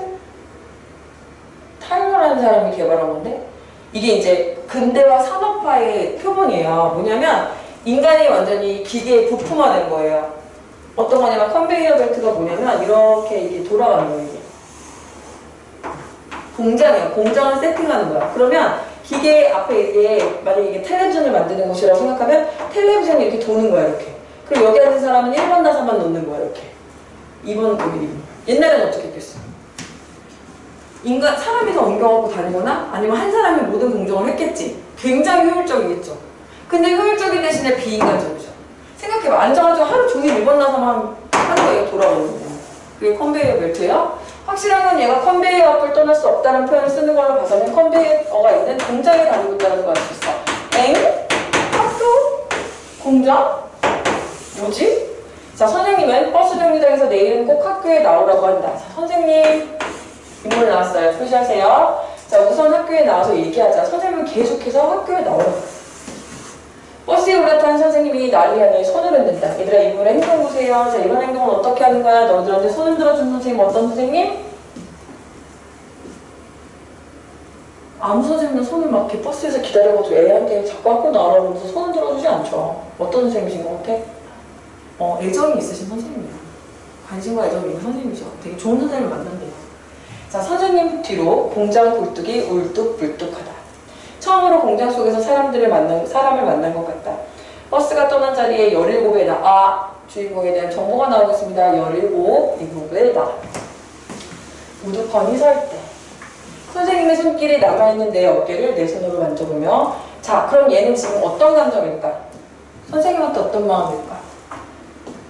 타일러라는 사람이 개발한 건데 이게 이제 근대화 산업화의 표본이에요. 뭐냐면 인간이 완전히 기계에 부품화된 거예요. 어떤 거냐면 컨베이어 벨트가 뭐냐면 이렇게 이게 돌아가는 거예요. 이게. 공장이에요. 공장을 세팅하는 거야. 그러면 기계 앞에 이게 만약에 이게 텔레비전을 만드는 곳이라고 생각하면 텔레비전이 이렇게 도는 거야. 이렇게. 그리고 여기 앉은 사람은 1번 나사만 놓는 거야. 이렇게. 2번 여기 2번. 옛날에는 어떻게 했겠어? 사람이 더 옮겨갖고 다니거나 아니면 한 사람이 모든 공정을 했겠지. 굉장히 효율적이겠죠. 근데 효율적인 대신에 비인간적이죠. 생각해봐. 앉아가지고 하루 종일 1번 나사만 하는 거예요. 돌아오는 거. 그게 컨베이어 벨트예요. 확실한 건 얘가 컨베이어 앞을 떠날 수 없다는 표현을 쓰는 걸로 봐서는 컨베이어가 있는 공장에 다니고 있다는 걸 알 수 있어. 학교? 공장? 뭐지? 자, 선생님은 버스 정류장에서 내일은 꼭 학교에 나오라고 한다. 자, 선생님 인물 나왔어요. 표시하세요. 자, 우선 학교에 나와서 얘기하자. 선생님은 계속해서 학교에 나오라고. 버스에 올라탄 선생님이 나를 향해 손을 흔든다. 얘들아, 이분의 행동 보세요. 자, 이런 행동은 어떻게 하는 거야? 너희들한테 손 흔들어준 선생님 어떤 선생님? 아무 선생님은 손을 막 이렇게 버스에서 기다려가지고 애한테 자꾸 학교 나오라고 하면서 손 흔들어주지 않죠. 어떤 선생님이신 것 같아? 애정이 있으신 선생님이에요. 관심과 애정이 있는 선생님이죠. 되게 좋은 선생님을 만난대요. 자, 선생님 뒤로 공장 굴뚝이 울뚝불뚝하다. 처음으로 공장 속에서 사람을 만난 것 같다. 버스가 떠난 자리에 17배 주인공에 대한 정보가 나오겠습니다. 17, 이 부분에다. 우두커니 설 때. 선생님의 손길이 남아있는 내 어깨를 내 손으로 만져보며 자, 그럼 얘는 지금 어떤 감정일까? 선생님한테 어떤 마음일까?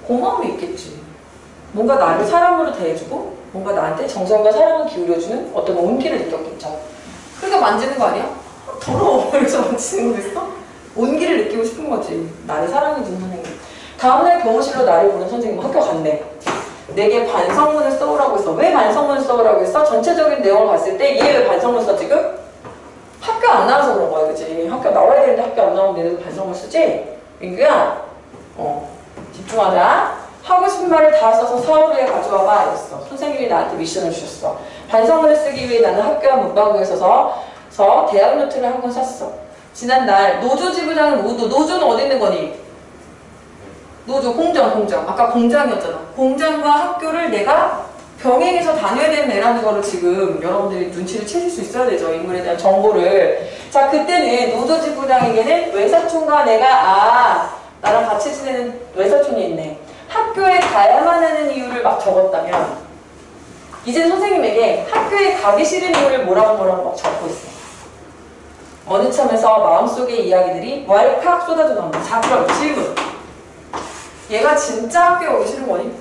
고마움이 있겠지. 뭔가 나를 사람으로 대해주고 뭔가 나한테 정성과 사랑을 기울여주는 어떤 온기를 느꼈겠죠. 그러니까 만지는 거 아니야? 더러워. 그래서 만지는 거겠어? 온기를 느끼고 싶은 거지. 나를 사랑해주는 선생님. 다음날 교무실로 나를 부른 선생님 학교 갔네. 내게 반성문을 써오라고 했어. 왜 반성문을 써오라고 했어? 전체적인 내용을 봤을 때 얘 왜 반성문 써 지금? 학교 안 나와서 그런 거야, 그치? 학교 나와야 되는데 학교 안 나오면 얘네도 반성문 쓰지? 민규야, 집중하자. 하고 싶은 말을 다 써서 사후에 가져와봐 이랬어. 선생님이 나한테 미션을 주셨어. 반성문을 쓰기 위해 나는 학교와 문방구에 서서 대학 노트를 한 권 샀어. 지난날 노조 지부장은 우두. 노조는 어디 있는 거니? 노조 공장. 아까 공장이었잖아. 공장과 학교를 내가 병행해서 다녀야 되는 애라는 거를 지금 여러분들이 눈치를 채실 수 있어야 되죠. 인물에 대한 정보를. 자, 그때는 노조 지부장에게는 외사촌과 내가 나랑 같이 지내는 외사촌이 있네. 학교에 가야만 하는 이유를 막 적었다면 이제 선생님에게 학교에 가기 싫은 이유를 뭐라고 막 적고 있어. 어느 참에서 마음속의 이야기들이 왈칵 쏟아져 나온다. 자, 그럼 질문. 얘가 진짜 학교에 오기 싫은 거니?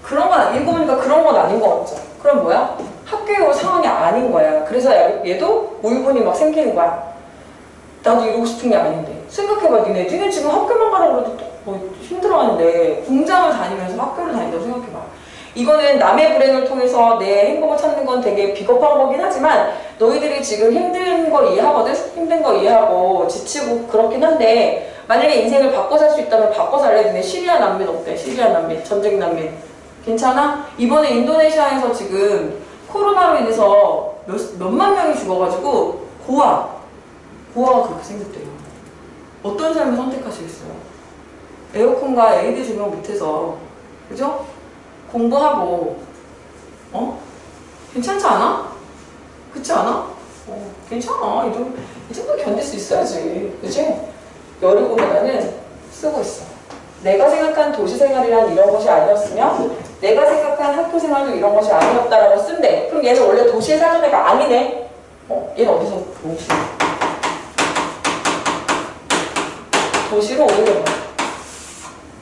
그런 건 읽어보니까 그런 건 아닌 거 같죠. 그럼 뭐야? 학교에 올 상황이 아닌 거야. 그래서 얘도 울분이 막 생기는 거야. 나도 이러고 싶은 게 아닌데. 생각해봐, 니네 지금 학교만 가라고 그래도 뭐 힘들어하는데 공장을 다니면서 학교를 다닌다고 생각해봐. 이거는 남의 불행을 통해서 내 행복을 찾는 건 되게 비겁한 거긴 하지만 너희들이 지금 힘든 거 이해하거든? 힘든 거 이해하고 지치고 그렇긴 한데 만약에 인생을 바꿔 살 수 있다면 바꿔 살래? 너네 시리아 난민 어때? 시리아 난민, 전쟁 난민 괜찮아? 이번에 인도네시아에서 지금 코로나로 인해서 몇만 명이 죽어가지고 고아가 그렇게 생겼대요. 어떤 삶을 선택하시겠어요? 에어컨과 LED 조명 밑에서 그죠? 공부하고 괜찮지 않아? 그렇지 않아? 괜찮아. 이 정도 견딜 수 있어야지. 그치? 17회단은 쓰고 있어. 내가 생각한 도시생활이란 이런 것이 아니었으며 내가 생각한 학교생활도 이런 것이 아니었다라고 쓴대. 그럼 얘는 원래 도시에 살던 애가 아니네. 얘는 어디서 도시로 오는 거야.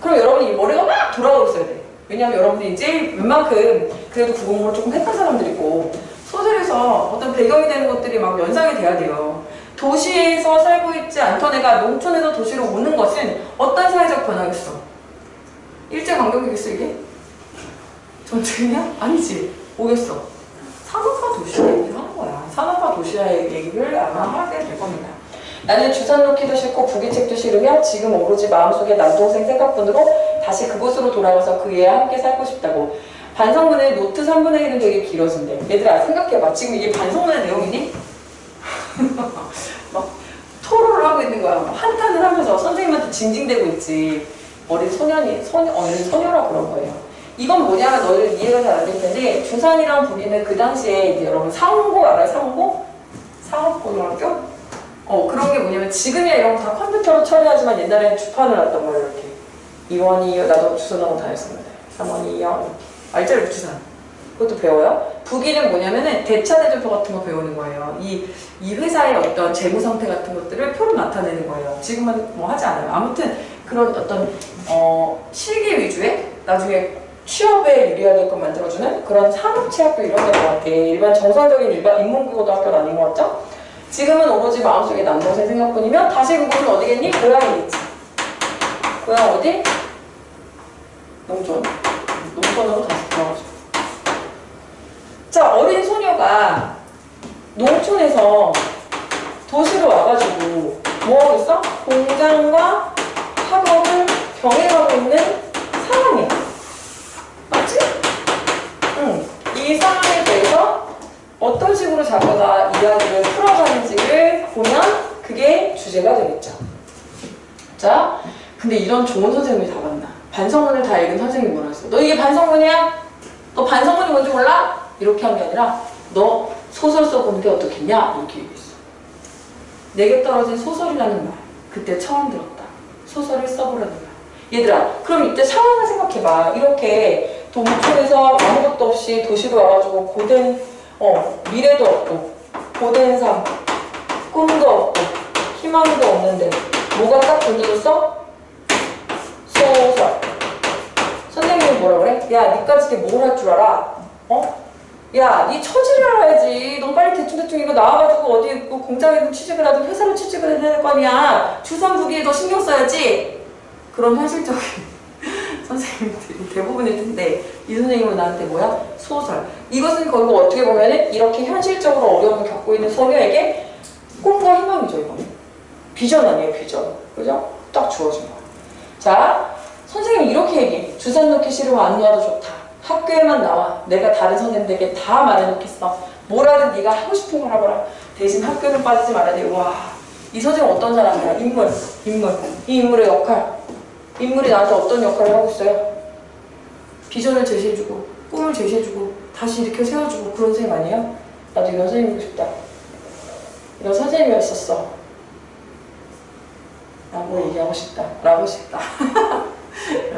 그럼 여러분이 머리가 막 돌아오고 있어야 돼. 왜냐면 여러분들이 이제 웬만큼 그래도 국어공부를 조금 했던 사람들이고 소설에서 어떤 배경이 되는 것들이 막 연상이 돼야 돼요. 도시에서 살고 있지 않던 애가 농촌에서 도시로 오는 것은 어떤 사회적 변화겠어? 일제강점기겠어 이게? 전쟁이야? 아니지. 뭐겠어? 산업화 도시화 얘기를 하는 거야. 산업화 도시화 얘기를 아마 하게 될 겁니다. 나는 주산 놓기도 싫고 부기책도 싫으며 지금 오로지 마음속에 남동생 생각뿐으로 다시 그곳으로 돌아가서 그 애와 함께 살고 싶다고. 반성문의 노트 3분의 1은 되게 길어진대. 얘들아 생각해봐. 지금 이게 반성문의 내용이니? 막 토론을 하고 있는 거야. 막 한탄을 하면서 선생님한테 징징대고 있지. 어린 소녀라 그런 거예요. 이건 뭐냐면 너희들 이해가 잘 안 될 텐데 주산이랑 부기는 그 당시에 이제 여러분 상고 알아요? 상고? 상업고등학교? 그런 게 뭐냐면 지금이야 이런 거 다 컴퓨터로 처리하지만 옛날에는 주판을 놨던 거예요. 이렇게 2원 2원 나도 주선하고 다녔습니다. 3원 2원 알짜리 주산 그것도 배워요. 부기는 뭐냐면은 대차대조표 같은 거 배우는 거예요. 이 회사의 어떤 재무 상태 같은 것들을 표로 나타내는 거예요. 지금은 뭐 하지 않아요. 아무튼 그런 어떤 실기 위주의 나중에 취업에 유리하게끔 만들어주는 그런 산업체학교 이런 데인 것 같아. 일반 정상적인 인문고등학교는 아닌 것 같죠? 지금은 오로지 마음속에 남동생 생각뿐이면 다시 그곳은 어디겠니? 고향이겠지. 고향 어디? 농촌으로 다시 돌아가죠. 자, 어린 소녀가 농촌에서 도시로 와가지고 뭐하고 있어? 공장과 학업을 병행하고 있는 상황이야. 맞지? 응. 이 상황에 대해서 어떤 식으로 자기가 이야기를 풀어가는지를 보면 그게 주제가 되겠죠. 자, 근데 이런 좋은 선생님이 다 봤나? 반성문을 다 읽은 선생님이 뭐라 했어? 너 이게 반성문이야? 너 반성문이 뭔지 몰라? 이렇게 한 게 아니라 너 소설 써보는 게 어떻겠냐? 이렇게 얘기했어. 내게 떨어진 소설이라는 말 그때 처음 들었다. 소설을 써보라는 말. 얘들아, 그럼 이때 상황을 생각해봐. 이렇게 동촌에서 아무것도 없이 도시로 와가지고 고된 미래도 없고 고된 삶, 꿈도 없고 희망도 없는데 뭐가 딱 던져줬어? 소설. 선생님이 뭐라 그래? 야, 니까지 뭘 할 줄 알아? 야, 니 처지를 알아야지. 넌 빨리 대충 이거 나와가지고 어디 뭐 공장에도 취직을 하든 회사로 취직을 해야 될 거 아니야. 주선부기에 더 신경 써야지. 그런 현실적인 선생님들이 대부분일 텐데 이 선생님은 나한테 뭐야? 소설. 이것은 결국 어떻게 보면은 이렇게 현실적으로 어려움을 겪고 있는 소녀에게 꿈과 희망이죠, 이거는. 비전 아니에요, 비전. 그죠? 딱 주어진 거야. 자, 선생님이 이렇게 얘기해. 주선 놓기 싫으면 안 놓아도 좋다. 학교에만 나와. 내가 다른 선생님들에게 다 말해놓겠어. 뭐라든 네가 하고 싶은 걸 하거라. 대신 학교는 빠지지 말아야 돼. 와, 이 선생님 어떤 사람이야? 인물. 이 인물의 역할. 인물이 나한테 어떤 역할을 하고 있어요? 비전을 제시해주고 꿈을 제시해주고 다시 이렇게 세워주고 그런 선생님 아니에요? 나도 이런 선생님이고 싶다. 이런 선생님이었었어. 라고 얘기하고 싶다.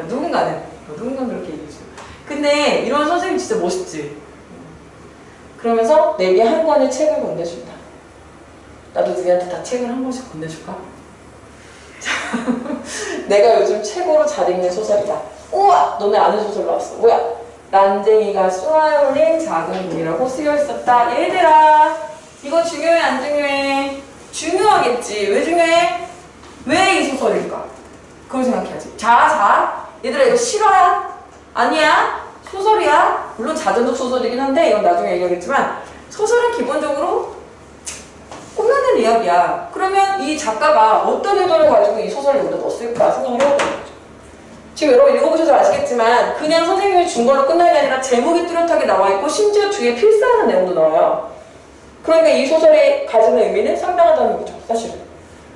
누군가는 그렇게 얘기해줘. 근데 이런 선생님 진짜 멋있지? 그러면서 내게 한 권의 책을 건네준다. 나도 너희한테 다 책을 한 권씩 건네줄까? 내가 요즘 최고로 잘 읽는 소설이다. 우와! 너네 아는 소설 나왔어. 뭐야? 난쟁이가 쏘아에 올린 작은 공이라고 쓰여있었다. 얘들아, 이거 중요해 안 중요해? 중요하겠지. 왜 중요해? 왜 이 소설일까? 그걸 생각해야지. 자, 얘들아 이거 실화야? 아니야? 소설이야? 물론 자전적 소설이긴 한데 이건 나중에 얘기하겠지만 소설은 기본적으로 꾸며낸 이야기야. 그러면 이 작가가 어떤 의도를 가지고 이 소설을 여기다 넣었을까 생각을 해야 되는 거죠. 지금 여러분 읽어보셔서 아시겠지만 그냥 선생님이 준 걸로 끝나는 게 아니라 제목이 뚜렷하게 나와있고 심지어 뒤에 필사하는 내용도 나와요. 그러니까 이 소설이 가지는 의미는 상당하다는 거죠, 사실은.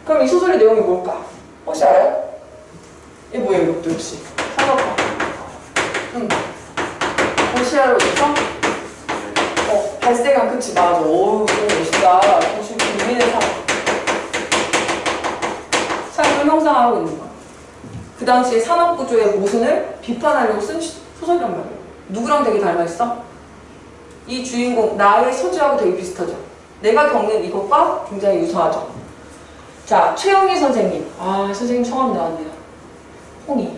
그럼 이 소설의 내용이 뭘까? 혹시 알아요? 이게 뭐예요, 이것도 역시? 상관없어. 도시아로 있어? 발생한 그치, 맞아. 어우, 멋있다. 도시 국민의 삶을 형상하고 있는 거야. 그 당시에 산업구조의 모순을 비판하려고 쓴 소설이란 말이에요. 누구랑 되게 닮아있어? 이 주인공, 나의 소주하고 되게 비슷하죠. 내가 겪는 이것과 굉장히 유사하죠. 자, 최영희 선생님. 아, 선생님 성함 나왔네요. 홍희.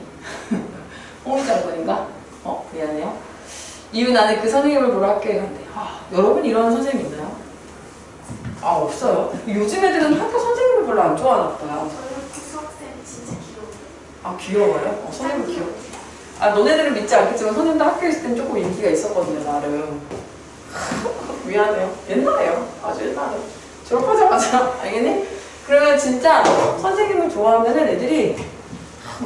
홍희 장군인가? 미안해요. 이유 나는 그 선생님을 보러 학교에 간대. 여러분 이런 선생님 있나요? 없어요. 요즘 애들은 학교 선생님을 별로 안 좋아하나 봐요. 저는 국수학생 진짜 귀여워요. 귀여워요? 선생님 귀여워. 너네들은 믿지 않겠지만 선생님도 학교에 있을 땐 조금 인기가 있었거든요, 나름. 미안해요. 옛날에요. 아주 옛날에. 졸업하자마자. 알겠니? 그러면 진짜 선생님을 좋아하면은 애들이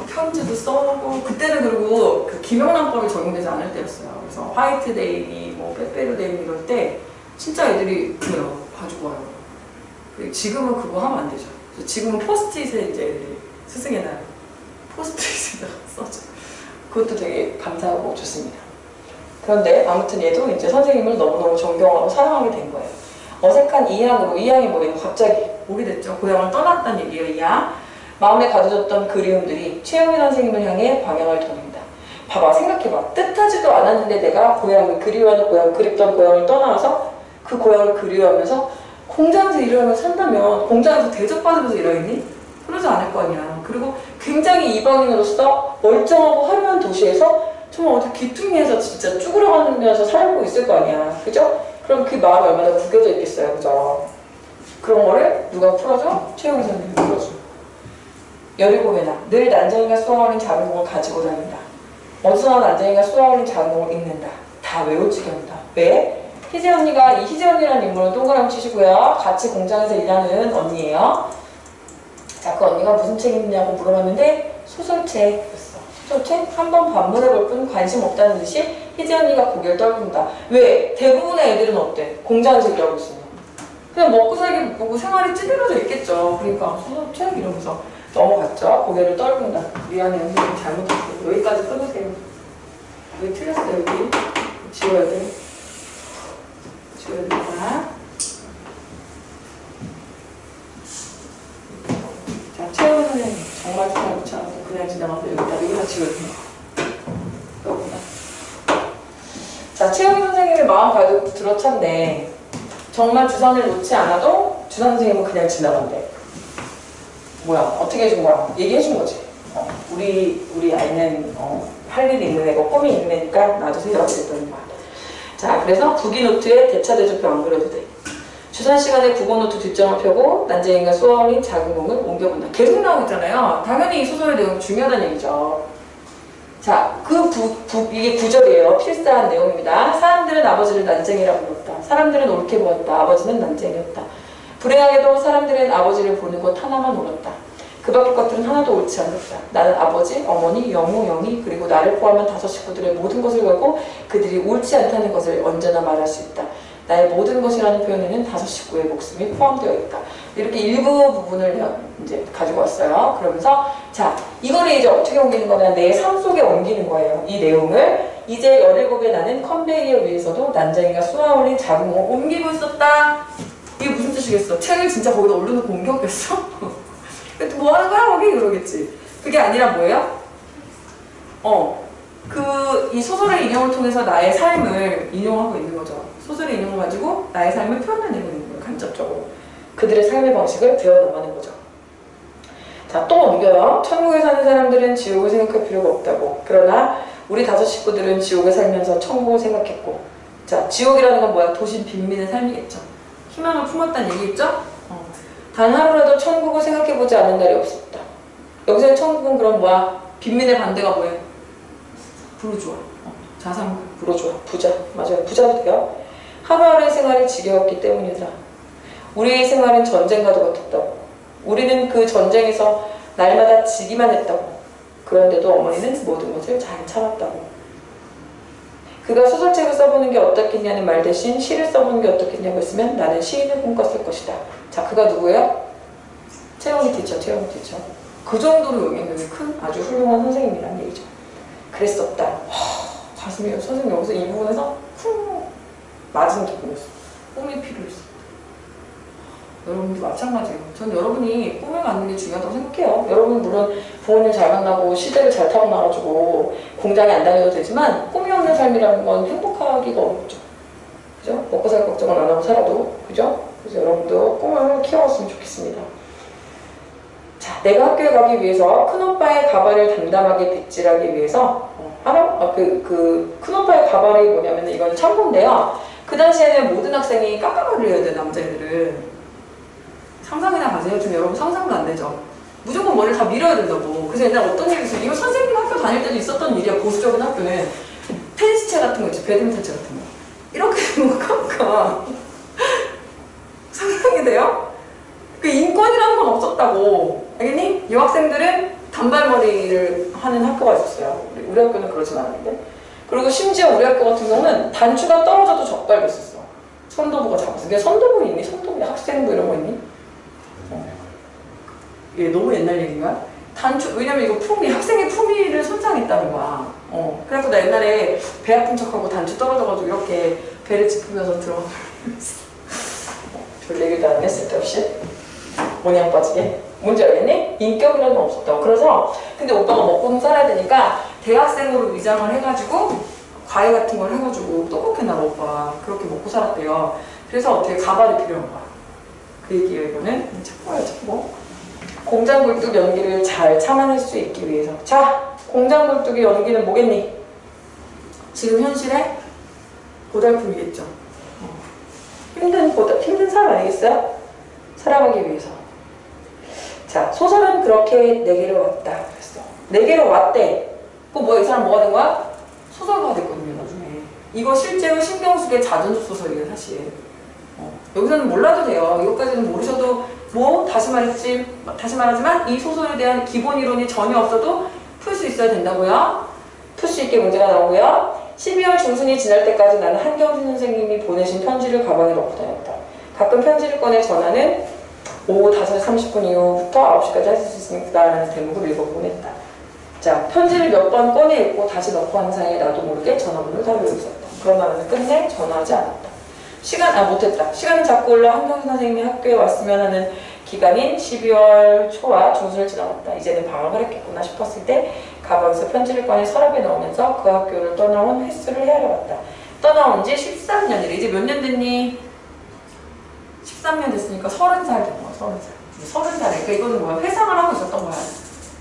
편지도 써오고 그때는 그리고 그 김영란법이 적용되지 않을 때였어요. 그래서 화이트데이, 뭐 빼빼로데이 이럴 때 진짜 애들이 그래요. 봐주고 와요. 지금은 그거 하면 안 되죠. 지금은 포스트잇에 이제 애들이 스승의 날 포스트잇에다가 써줘. 그것도 되게 감사하고 좋습니다. 그런데 아무튼 얘도 이제 선생님을 너무너무 존경하고 사랑하게 된 거예요. 어색한 이양이 뭐예요? 갑자기 오게 됐죠. 고향을 떠났다는 얘기예요. 이양. 마음에 가둬졌던 그리움들이 최영희 선생님을 향해 방향을 돕니다. 봐봐, 생각해봐. 뜻하지도 않았는데 내가 고향을 그리워하는 고향, 그립던 고향을 떠나서 그 고향을 그리워하면서 공장에서 일하면서 산다면 공장에서 대접받으면서 일하겠니? 그러지 않을 거 아니야. 그리고 굉장히 이방인으로서 멀쩡하고 화려한 도시에서 정말 어디 귀퉁이에서 진짜 쭈그러가는 데서 살고 있을 거 아니야. 그죠? 그럼 그 마음이 얼마나 구겨져 있겠어요. 그죠? 그런 거를 누가 풀어줘? 최영희 선생님이 풀어줘. 17회나 늘 난쟁이가 쏘아올린 작은 공을 가지고 다닌다. 어디서나 난쟁이가 쏘아올린 작은 공을 읽는다. 다 외우지게 한다. 왜? 희재 언니가 이 희재 언니라는 인물은 동그라미 치시고요. 같이 공장에서 일하는 언니예요. 자, 그 언니가 무슨 책 읽느냐고 물어봤는데 소설책이었어. 소설책? 한번 반문해볼 뿐 관심 없다는 듯이 희재 언니가 고개를 떨군다. 왜? 대부분의 애들은 어때? 공장에서 일하고 있으면 그냥 먹고 살기 보고 생활이 찌들어져 있겠죠. 그러니까 소설책 이러면서 넘어갔죠. 고개를 떨군다. 미안해요. 선생님 잘못했어요. 여기까지 끊으세요. 여기 틀렸어요. 여기 지워야 돼. 지워야 된다. 자, 최영희 정말 주사를 놓지 않아서 그냥 지나가서 여기다 지워주는 거. 자, 최영희 선생님의 마음 가지고 들어찼네. 정말 주선을 놓지 않아도 주선 선생님은 그냥 지나간대. 뭐야, 어떻게 해준 거야? 얘기해준 거지. 우리 아이는 할 일이 있는 애고 꿈이 있는 애니까 놔주세요. 이랬더니 거야. 자, 그래서 부기노트에 대차대조표 안 그려도 돼. 주산 시간에 국어노트 뒷장을 펴고 난쟁이가 쏘아올린 작은 공을 옮겨본다. 계속 나오고 있잖아요. 당연히 이 소설의 내용이 중요하다는 얘기죠. 자, 이게 구절이에요. 필사한 내용입니다. 사람들은 아버지를 난쟁이라고 불렀다. 사람들은 옳게 보았다. 아버지는 난쟁이였다. 불행하게도 사람들은 아버지를 보는 것 하나만 옳았다. 그 밖의 것들은 하나도 옳지 않았다. 나는 아버지, 어머니, 영우, 영희, 그리고 나를 포함한 5 식구들의 모든 것을 걸고 그들이 옳지 않다는 것을 언제나 말할 수 있다. 나의 모든 것이라는 표현에는 5 식구의 목숨이 포함되어 있다. 이렇게 일부 부분을 이제 가지고 왔어요. 그러면서 자, 이거를 이제 어떻게 옮기는 거냐, 내 삶 속에 옮기는 거예요. 이 내용을 이제 17의 나는 컨베이어 위에서도 난쟁이가 쏘아올린 작은 공을 옮기고 있었다. 이게 무슨 뜻이겠어? 책을 진짜 거기다 올려놓고 옮겼겠어? 뭐 하는 거야 거기? 그러겠지. 그게 아니라 뭐예요? 이 소설의 인용을 통해서 나의 삶을 인용하고 있는 거죠. 소설의 인용을 가지고 나의 삶을 표현해내고 있는 거예요. 간접적으로. 그들의 삶의 방식을 배워나가는 거죠. 자, 또 옮겨요. 천국에 사는 사람들은 지옥을 생각할 필요가 없다고. 그러나 우리 5 식구들은 지옥에 살면서 천국을 생각했고. 자, 지옥이라는 건 뭐야? 도심 빈민의 삶이겠죠. 희망을 품었다는 얘기겠죠? 단 하루라도 천국을 생각해보지 않은 날이 없었다. 여기서의 천국은 그럼 뭐야? 빈민의 반대가 뭐예요? 부르주아. 자상 부르주아. 부자. 맞아요. 부자도 돼요. 하루하루의 생활이 지겨웠기 때문이다. 우리의 생활은 전쟁과도 같았다고. 우리는 그 전쟁에서 날마다 지기만 했다고. 그런데도 어머니는 모든 것을 잘 참았다고. 그가 소설책을 써보는 게 어떻겠냐는 말 대신 시를 써보는 게 어떻겠냐고 했으면 나는 시인을 꿈꿨을 것이다. 자, 그가 누구예요? 최영희 티처, 최영희 티처. 그 정도로 영향력이 큰 아주 훌륭한 선생님이라는 얘기죠. 그랬었다. 가슴이 선생님 여기서 이 부분에서 쿵 맞은 기분이었어. 꿈이 필요했어. 여러분도 마찬가지예요. 전 여러분이 꿈을 갖는 게 중요하다고 생각해요. 여러분 물론 부모님 잘 만나고 시대를 잘 타고나가지고 공장에 안 다녀도 되지만 꿈이 없는 삶이라는 건 행복하기가 어렵죠. 그죠? 먹고 살 걱정은 안 하고 살아도. 그죠? 그래서 여러분도 꿈을 키워왔으면 좋겠습니다. 자, 내가 학교에 가기 위해서 큰오빠의 가발을 담담하게 빗질하기 위해서 큰오빠의 가발이 뭐냐면 이건 참고인데요. 그 당시에는 모든 학생이 깎아머리를 해야 돼, 남자애들은. 상상이나 가세요. 지금 여러분 상상도 안 되죠? 무조건 머리를 다 밀어야 된다고. 그래서 옛날 어떤 일이 있어요? 이거 선생님 학교 다닐 때도 있었던 일이야. 보수적인 학교는. 테니스채 같은 거 있지, 배드민턴채 같은 거. 이렇게 되는 거 깎아. 상상이 돼요? 그 인권이라는 건 없었다고. 알겠니? 여학생들은 단발머리를 하는 학교가 있었어요. 우리 학교는 그러진 않았는데. 그리고 심지어 우리 학교 같은 경우는 단추가 떨어져도 적발도 있었어. 선도부가 잡았어. 근데 선도부 있니? 선도부 학생부 이런 거 있니? 이게 너무 옛날 얘기인가? 단추, 왜냐면 이거 품위, 학생의 품위를 손상했다는 거야. 그래서 나 옛날에 배 아픈 척하고 단추 떨어져가지고 이렇게 배를 짚으면서 들어가고 별 얘기도 안 했을 때 없이 모냥 빠지게. 뭔지 알겠니? 인격이라는 건 없었다고. 그래서 근데 오빠가 먹고는 살아야 되니까 대학생으로 위장을 해가지고 과외 같은 걸 해가지고 똑똑했나 봐, 오빠. 그렇게 먹고 살았대요. 그래서 어떻게 가발이 필요한 거야. 그 얘기예요, 이거는. 참고요, 참고. 공장굴뚝 연기를 잘 참아낼 수 있기 위해서. 자, 공장굴뚝의 연기는 뭐겠니? 지금 현실의 고달픔이겠죠. 힘든 삶 아니겠어요? 살아가기 위해서. 자, 소설은 그렇게 내게로 왔다. 그랬어. 내게로 왔대. 그거 뭐야? 이 사람 뭐가 된 거야? 소설가가 됐거든요, 나중에. 이거 실제로 신경숙의 자전수 소설이에요, 사실. 여기서는 몰라도 돼요. 이것까지는 모르셔도 다시 말하지만 이 소설에 대한 기본 이론이 전혀 없어도 풀 수 있어야 된다고요. 풀 수 있게 문제가 나오고요. 12월 중순이 지날 때까지 나는 한경준 선생님이 보내신 편지를 가방에 넣고 다녔다. 가끔 편지를 꺼내 전화는 오후 5시 30분 이후부터 9시까지 할 수 있습니다 라는 대목을 읽어보곤 했다. 자, 편지를 몇 번 꺼내 읽고 다시 넣고 하는 사이에 나도 모르게 전화번호를 다 외우고 있었다. 그러나 나는 끝내 전화하지 않았다. 못했다. 시간이 자꾸 올라 한경준 선생님이 학교에 왔으면 하는 기간인 12월 초와 중순을 지나갔다. 이제는 방학을 했겠구나 싶었을 때 가방에서 편지를 꺼내 서랍에 넣으면서 그 학교를 떠나온 횟수를 헤아려 봤다. 떠나온 지 13년이래. 이제 몇 년 됐니? 13년 됐으니까 30살 된 거야. 30살. 30살에. 그러니까 이거는 뭐야? 회상을 하고 있었던 거야.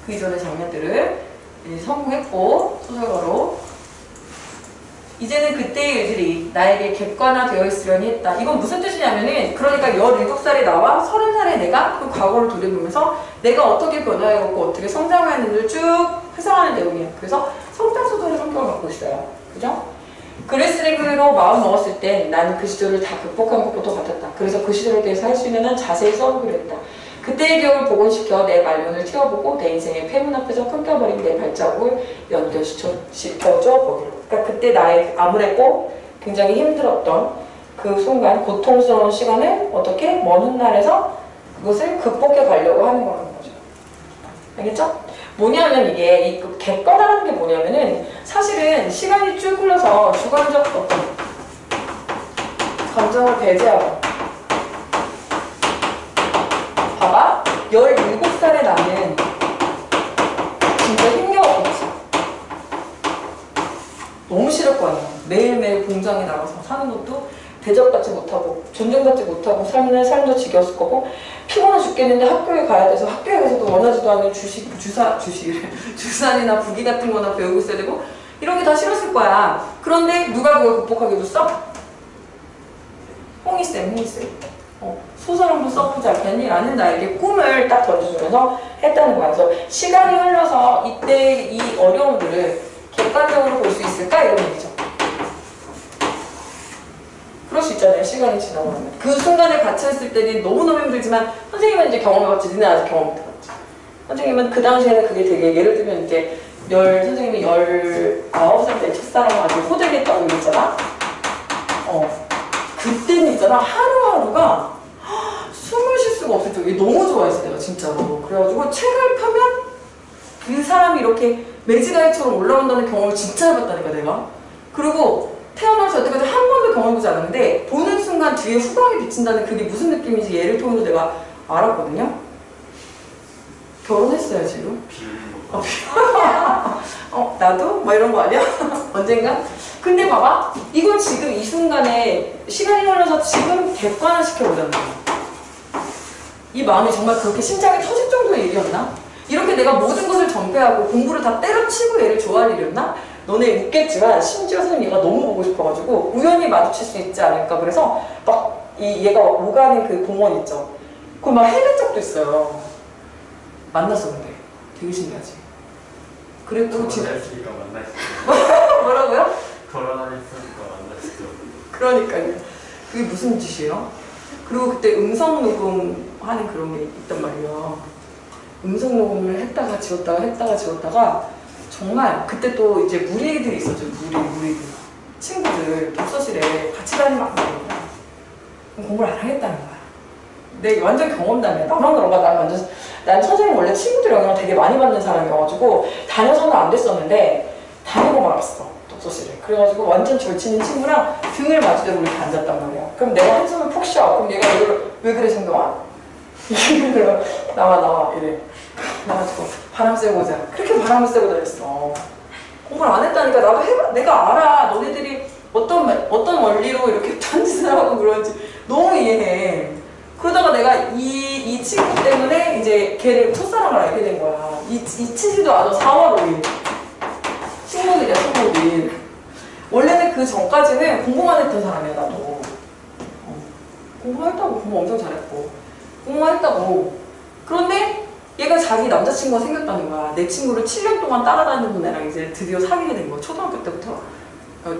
그 이전의 장면들을 이제 성공했고 소설가로 이제는 그때의 일들이 나에게 객관화되어 있으려니 했다. 이건 무슨 뜻이냐면은 그러니까 17살에 나와 30살에 내가 그 과거를 돌아보면서 내가 어떻게 변화해왔고 어떻게 성장했는지를 쭉 회상하는 내용이에요. 그래서 성장소설의 성격을 갖고 있어요. 그죠? 그레스링으로 마음 먹었을 땐 나는 그 시절을 다 극복한 것부터 같았다. 그래서 그 시절에 대해서 할 수 있는 한 자세히 써보기로 했다. 그때의 기억을 복원시켜 내 말문을 틔워보고 내 인생의 폐문 앞에서 끊겨버린 내 발자국을 연결시켜줘 보기로. 그러니까 그때 나의 아무래도 굉장히 힘들었던 그 순간 고통스러운 시간을 어떻게 먼 훗날에서 그것을 극복해 가려고 하는 거라는 거죠. 알겠죠? 뭐냐면 이게 이 객관화라는 게 뭐냐면은 사실은 시간이 쭉 흘러서 주관적 어떤 감정을 배제하고 봐봐 17살에 나는 진짜 힘겨웠겠지. 너무 싫을 거 아니야. 매일매일 공장에 나가서 사는 것도 대접받지 못하고 존중받지 못하고 삶을 삶도 지겨웠을 거고 피곤해 죽겠는데 학교에 가야 돼서 학교에 가서도 원하지도 않는 주산이나 부기 같은 거나 배우고 있어야 되고 이런 게 다 싫었을 거야. 그런데 누가 그걸 극복하게 해줬어? 홍희쌤. 소설 한번 써보지 않겠니? 라는 나에게 꿈을 딱 던져주면서 했다는 거야. 그래서 시간이 흘러서 이때 이 어려움들을 객관적으로 볼 수 있을까? 이런 얘기죠. 그럴 수 있잖아요. 시간이 지나고 나면. 그 순간에 갇혀있을 때는 너무너무 힘들지만 선생님은 이제 경험해봤지. 니네 아직 경험 못해봤지. 선생님은 그 당시에는 그게 되게 예를 들면 이제 선생님이 19살 때 첫사랑 아주 호되겠다고 얘기했잖아. 그때는 있잖아. 하루하루가 숨을 쉴 수가 없을 정도로 너무 좋아했어 내가 진짜로. 그래가지고 책을 펴면 그 사람이 이렇게 매지가이처럼 올라온다는 경험을 진짜 해봤다니까 내가. 그리고 태어나서 여태까지 한 번도 경험해보지 않았는데 보는 순간 뒤에 후광이 비친다는 그게 무슨 느낌인지 얘를 통해서 내가 알았거든요. 결혼했어요 지금. 나도? 뭐 이런 거 아니야? 언젠가? 근데 봐봐 이걸 지금 이 순간에 시간이 흘러서 지금 객관화시켜보자는 거야. 이 마음이 정말 그렇게 심장이 터질 정도의 일이었나? 이렇게 내가 모든 것을 전폐하고 공부를 다 때려치고 얘를 좋아할 일이었나? 너네 웃겠지만 심지어 선생님 얘가 너무 보고 싶어가지고 우연히 마주칠 수 있지 않을까 그래서 막 얘가 오가는 그 공원 있죠. 그걸 막 헤맨 적도 있어요. 만났어 근데 되게 신기하지. 그래도 지금 했으니까 만났어. 뭐라고요? 결혼했으니까 만났어. 그러니까요. 그게 무슨 짓이에요? 그리고 그때 음성 녹음하는 그런 게 있단 말이에요. 음성 녹음을 했다가 지웠다가 정말 그때 또 이제 무리들이 있었죠. 무리들 친구들 독서실에 같이 다니면 안 됩니다. 공부를 안 하겠다는 거야. 내 완전 경험담이야. 나만 그런가? 난 선생님 원래 친구들 영향을 되게 많이 받는 사람이어가지고 다녀서는 안 됐었는데 다니고 말았어 독서실에. 그래가지고 완전 절친인 친구랑 등을 맞추대고 이렇게 앉았단 말이야. 그럼 내가 한숨을 푹 쉬어. 그럼 얘가 왜 그래 신동아? 나와 이래. 나가지고 바람 쐬고 오자. 그렇게 바람을 쐬고 다녔어. 공부를 안 했다니까. 나도 내가 알아. 너네들이 어떤 원리로 이렇게 딴짓을 하고 그런지 너무 이해해. 그러다가 내가 이 친구 때문에 이제 걔를 첫사랑을 알게 된 거야. 이 치지도 않아. 4월 5일. 식목일이야, 식목일. 원래는 그 전까지는 공부만 했던 사람이야, 나도. 공부만 했다고. 공부 엄청 잘했고. 공부만 했다고. 그런데 얘가 자기 남자친구가 생겼다는 거야. 내 친구를 7년 동안 따라다니는 애랑 이제 드디어 사귀게 된 거야. 초등학교 때부터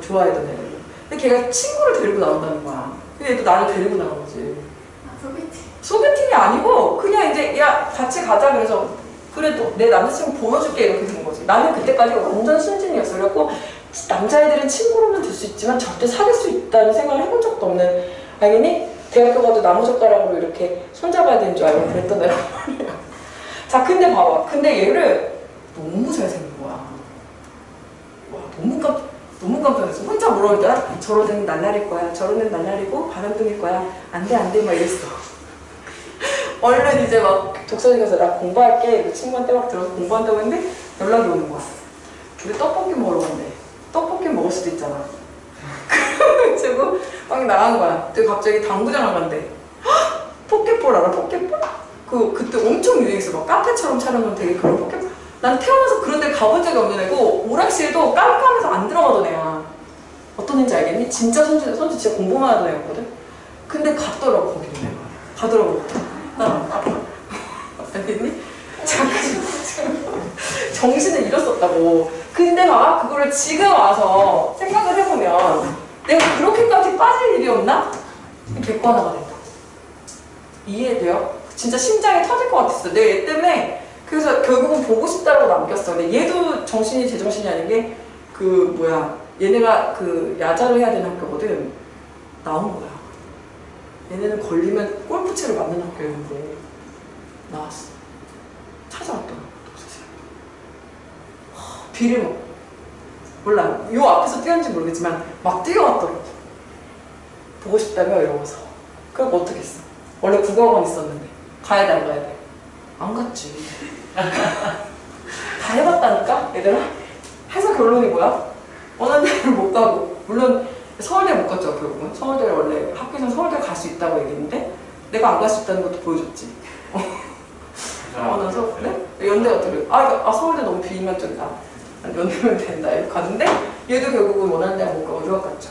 좋아했던 애를. 근데 걔가 친구를 데리고 나온다는 거야. 근데 얘도 나를 데리고 나간 거지. 소개팅이 아니고 그냥 이제 야 같이 가자 그래서 그래도 내 남자친구 보여줄게 이렇게 된 거지. 나는 그때까지 완전 순진이었어. 그래갖고 남자애들은 친구로는 될 수 있지만 절대 사귈 수 있다는 생각을 해본 적도 없는 알겠니? 대학교 가도 나무젓가락으로 이렇게 손잡아야 되는 줄 알고 그랬던 애란 말이야. 자 근데 봐봐. 근데 얘를 너무 잘생긴 거야. 와 너무 깜짝 놀랐어. 혼자 물어볼 때야 저런 애는 날라릴 거야. 저런 애는 날라리고 바람둥일 거야. 안 돼 막 이랬어. 얼른 이제 막 독서실 가서 나 공부할게. 그 친구한테 막 들어서 공부한다고 했는데 연락이 오는 거야. 우리 떡볶이 먹으러 간대. 떡볶이 먹을 수도 있잖아. 그래가지고 막 나간 거야. 근데 갑자기 당구장을 간대. 포켓볼 알아? 포켓볼? 그때 엄청 유행했어. 막 카페처럼 차려놓은 되게 그런 포켓볼. 난 태어나서 그런 데 가본 적이 없는 애고 오락실도 깜깜해서 안 들어가던 애야. 어떤 애인지 알겠니? 진짜 선수 진짜 공부만 하던 애였거든? 근데 갔더라고 거기도 내가. 가더라고. 알겠니? 정신을 잃었었다고. 근데 막 그거를 지금 와서 생각을 해보면 내가 그렇게까지 빠질 일이었나? 객관화가 된다. 이해돼요? 진짜 심장이 터질 것 같았어. 내가 얘 때문에 그래서 결국은 보고 싶다고 남겼어. 근데 얘도 정신이 제정신이 아닌 게 얘네가 그 야자를 해야 되는 학교거든. 나온 거야. 얘네는 걸리면 골프채를 맞는 학교였는데 나왔어. 찾아왔더라고. 비를 먹고 몰라. 요 앞에서 뛰었는지 모르겠지만 막 뛰어왔더라고. 보고 싶다며 이러면서. 그럼 어떻게 했어? 원래 국어학원 있었는데 가야 돼 안 가야 돼? 안 갔지. 다 해봤다니까 얘들아. 해서 결론이 뭐야? 어느 날은 못 가고 물론 서울대 못 갔죠 결국은. 서울대 원래 학교에서 서울대 갈 수 있다고 얘기했는데 내가 안 갈 수 있다는 것도 보여줬지. 난 서울대? 연대 어떻게? 서울대 너무 비인간적이다. 연대면 된다. 이렇게 갔는데 얘도 결국은 원하는 데가 못 가고 유학 갔죠.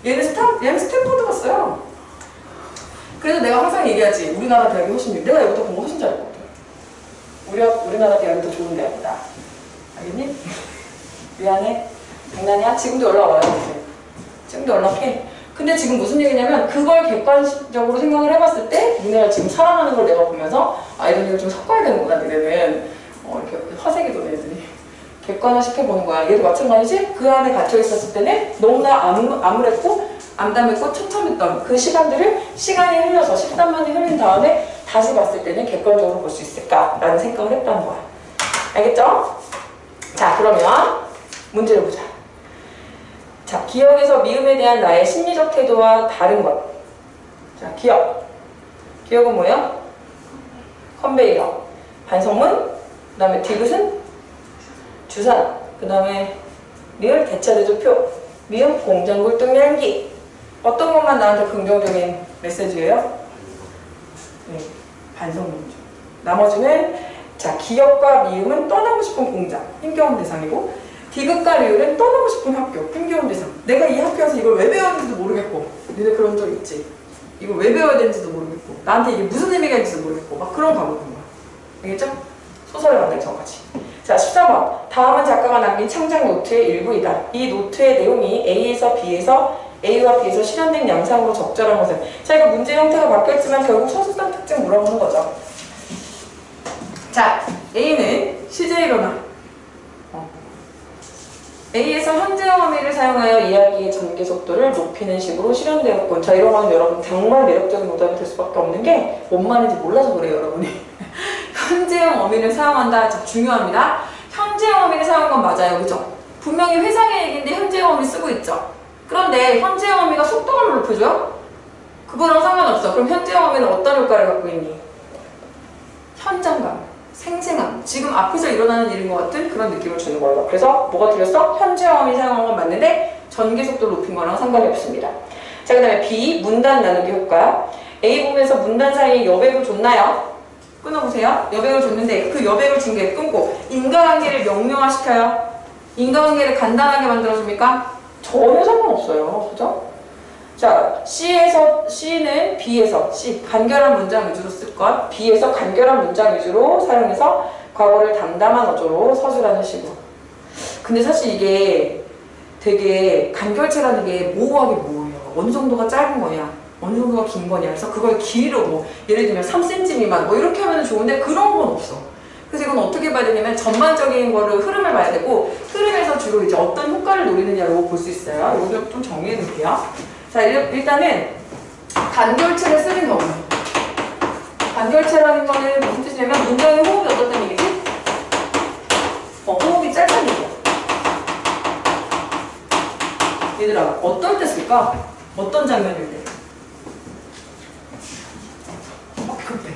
얘는 스탠포드 갔어요. 그래서 내가 항상 얘기하지. 우리나라 대학이 훨씬 내가 여기서 공부 훨씬 잘했거든. 우리나라 대학이 더 좋은 대학이다. 알겠니? 미안해. 장난이야? 지금도 연락 와요. 지금도 연락해. 근데 지금 무슨 얘기냐면 그걸 객관적으로 생각을 해봤을 때 니네가 지금 살아가는 걸 내가 보면서 이런 얘기를 좀 섞어야 되는구나. 니네는 이렇게 화색이 도는 애들이 객관화 시켜보는 거야. 얘도 마찬가지지? 그 안에 갇혀있었을 때는 너무나 암울했고 암담했고 촘촘했던 그 시간들을 시간이 흘러서 13년이 흘린 다음에 다시 봤을 때는 객관적으로 볼 수 있을까라는 생각을 했다는 거야. 알겠죠? 자, 그러면 문제를 보자. 자, 기억에서 미음에 대한 나의 심리적 태도와 다른 것. 자, 기억. 기억은 뭐예요? 컨베이어. 반성문. 그 다음에 디귿은 주산. 그 다음에 미음 대차대조표. 미음 공장굴동 열기. 어떤 것만 나한테 긍정적인 메시지예요? 네, 반성문이죠. 나머지는 자, 기억과 미음은 떠나고 싶은 공장, 힘겨운 대상이고 디귿과 리을은 떠나고 싶은 학교, 힘겨운 대상. 내가 이 학교에서 이걸 왜 배워야 되는지도 모르겠고 니네 그런 적 있지? 이걸 왜 배워야 되는지도 모르겠고 나한테 이게 무슨 의미가 있는지도 모르겠고 막 그런 과목인 거야. 알겠죠? 소설을 만들기 전까지. 자, 13번. 다음은 작가가 남긴 창작 노트의 일부이다. 이 노트의 내용이 A에서 A와 B에서 실현된 양상으로 적절한 것은. 자, 이거 문제 형태가 바뀌었지만 결국 서술상 특징 물어보는 거죠. 자, A는 시제 일어나. A에서 현재형 어미를 사용하여 이야기의 전개 속도를 높이는 식으로 실현되었군. 자, 이런 거는 여러분 정말 매력적인 오답이 될 수밖에 없는 게 뭔 말인지 몰라서 그래요, 여러분이. 현재형 어미를 사용한다. 자, 중요합니다. 현재형 어미를 사용한 건 맞아요, 그죠? 분명히 회상의 얘기인데 현재형 어미 쓰고 있죠. 그런데 현재형 어미가 속도감을 높여줘요? 그거랑 상관없어. 그럼 현재형 어미는 어떤 효과를 갖고 있니? 현장감, 생생함, 지금 앞에서 일어나는 일인 것 같은 그런 느낌을 주는 거예요. 그래서 뭐가 틀렸어? 현재형 어미 사용한 건 맞는데 전개 속도를 높인 거랑 상관이 없습니다. 자, 그 다음에 B, 문단 나누기 효과. A 부분에서 문단 사이에 여백을 줬나요? 끊어보세요. 여백을 줬는데 그 여백을 준 게 끊고 인과관계를 명료화시켜요. 인과관계를 간단하게 만들어줍니까? 전혀 상관없어요. 그죠? 자, C는 B에서 C, 간결한 문장 위주로 쓸 것. B에서 간결한 문장 위주로 사용해서 과거를 담담한 어조로 서술하는 식으로. 근데 사실 이게 되게 간결체라는 게 모호하게 뭐예요? 어느 정도가 짧은 거냐? 어느 정도가 긴 거냐? 그래서 그걸 길이로 뭐 예를 들면 3cm 미만 뭐 이렇게 하면 좋은데 그런 건 없어. 그래서 이건 어떻게 봐야 되냐면 전반적인 거를 흐름을 봐야 되고 흐름에서 주로 이제 어떤 효과를 노리느냐로 볼 수 있어요. 이거 좀 정리해 놓을게요. 자, 일단은 간결체를 쓰는 경우. 간결체라는 거는 무슨 뜻이냐면 문장의 호흡이 어떻다는 얘기지? 호흡이 짧다는 얘기야. 얘들아, 어떨 때 쓸까? 어떤 장면일 때? 급해.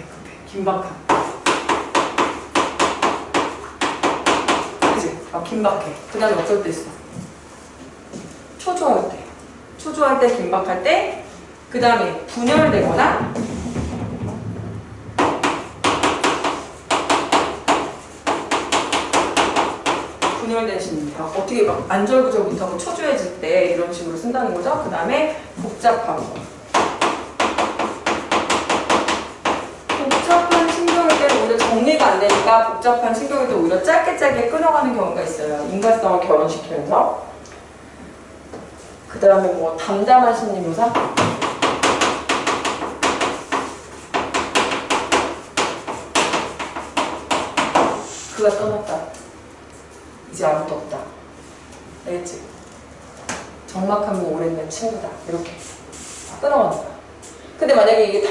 긴박한. 그치? 긴박해. 그 다음에 어쩔 때 있어? 초조할 때. 초조할 때, 긴박할 때. 그 다음에 분열되거나 분열된 심리. 어떻게 막 안절부절 못하고 초조해질 때 이런 식으로 쓴다는 거죠. 그 다음에 복잡하고. 복잡한 신경일 때는 오히려 정리가 안 되니까 복잡한 신경일 때 오히려 짧게 끊어가는 경우가 있어요. 인간성을 결혼시키면서. 그 다음에 뭐 담담한 심리묘사. 그가 떠났다. 이제 아무도 없다. 알겠지? 적막하면 오랜 내 친구다. 이렇게 끊어가는 거야. 근데 만약에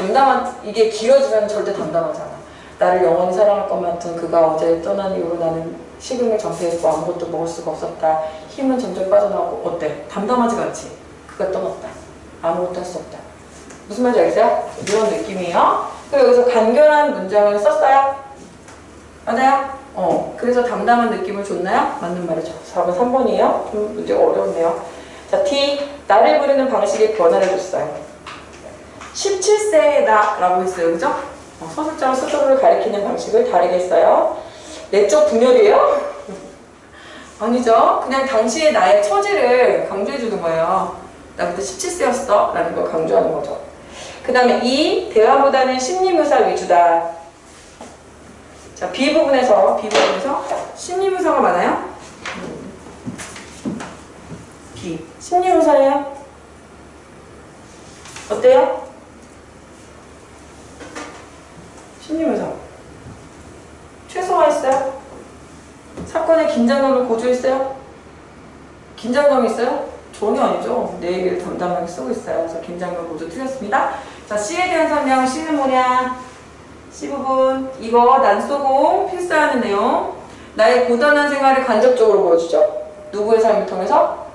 이게 길어지면 절대 담담하잖아. 나를 영원히 사랑할 것 같은 그가 어제 떠난 이후로 나는 식음을 정폐했고 아무것도 먹을 수가 없었다. 힘은 점점 빠져나오고. 어때? 담담하지가 않지? 그가 떠났다. 아무것도 할 수 없다. 무슨 말인지 알겠어요? 이런 느낌이에요. 그리고 여기서 간결한 문장을 썼어요? 맞아요? 그래서 담담한 느낌을 줬나요? 맞는 말이죠. 4번 3번이에요. 좀 문제가 어려웠네요. 자, D. 나를 부르는 방식에 변화를 줬어요. 17세의 나라고 했어요. 그죠? 서술자와 스스로를 가리키는 방식을 다르게 했어요. 내적 분열이에요? 아니죠. 그냥 당시의 나의 처지를 강조해주는 거예요. 나 그때 17세였어. 라는 걸 강조하는 거죠. 그 다음에 이 대화보다는 심리묘사 위주다. 자, B 부분에서 심리묘사가 많아요? B. 심리묘사예요? 어때요? 심리묘사. 최소화했어요? 사건의 긴장감을 고조했어요? 긴장감이 있어요? 전혀 아니죠. 내 얘기를 담담하게 쓰고 있어요. 그래서 긴장감 고조 틀렸습니다. 자, C에 대한 설명. C는 뭐냐? C 부분. 이거 난소공 필사하는 내용. 나의 고단한 생활을 간접적으로 보여주죠. 누구의 삶을 통해서?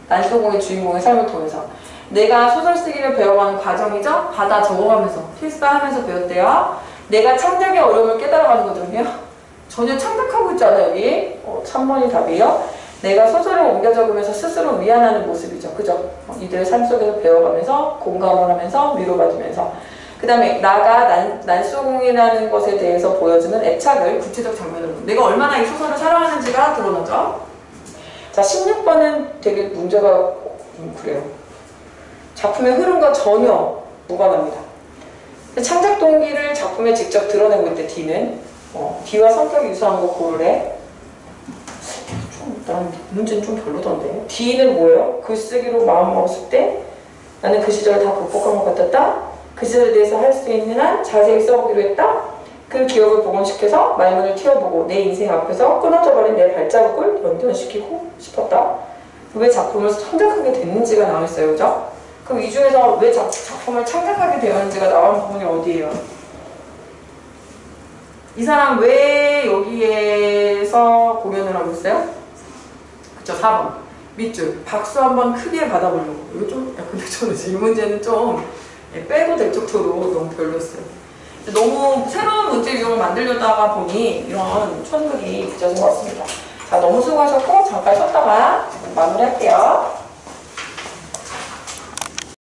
난소공의 주인공의 삶을 통해서. 내가 소설 쓰기를 배워가는 과정이죠. 받아 적어가면서 필사하면서 배웠대요. 내가 창작의 어려움을 깨달아가는 거거든요. 전혀 창작하고 있지 않아요, 여기. 3번이 답이에요. 내가 소설을 옮겨 적으면서 스스로 위안하는 모습이죠. 그죠? 이들의 삶 속에서 배워가면서 공감을 하면서 위로받으면서. 그 다음에 나가 난소공이라는 것에 대해서 보여주는 애착을 구체적 장면으로. 내가 얼마나 이 소설을 사랑하는지가 드러나죠. 자, 16번은 되게 문제가 그래요. 작품의 흐름과 전혀 무관합니다. 창작 동기를 작품에 직접 드러내고 있대. D는 D와 성격이 유사한 거 고르래. 난 문제는 좀 별로던데. D는 뭐예요? 글쓰기로 마음 먹었을 때 나는 그 시절을 다 극복한 것 같았다. 그 시절에 대해서 할 수 있는 한 자세히 써보기로 했다. 그 기억을 복원시켜서 말문을 틔워보고 내 인생 앞에서 끊어져버린 내 발자국을 연결시키고 싶었다. 왜 작품을 창작하게 됐는지가 나와있어요. 그죠? 그럼 이 중에서 왜 작품을 창작하게 되었는지가 나온 부분이 어디예요? 이 사람 왜 여기에서 공연을 하고 있어요? 그쵸, 4번. 밑줄. 박수 한번 크게 받아보려고. 이거 좀, 근데 저는 이 문제는 좀 빼도 될 정도로 너무 별로였어요. 너무 새로운 문제 유형을 만들려다가 보니 이런 천극이 빚어진 것 같습니다. 자, 너무 수고하셨고 잠깐 쉬었다가 마무리할게요.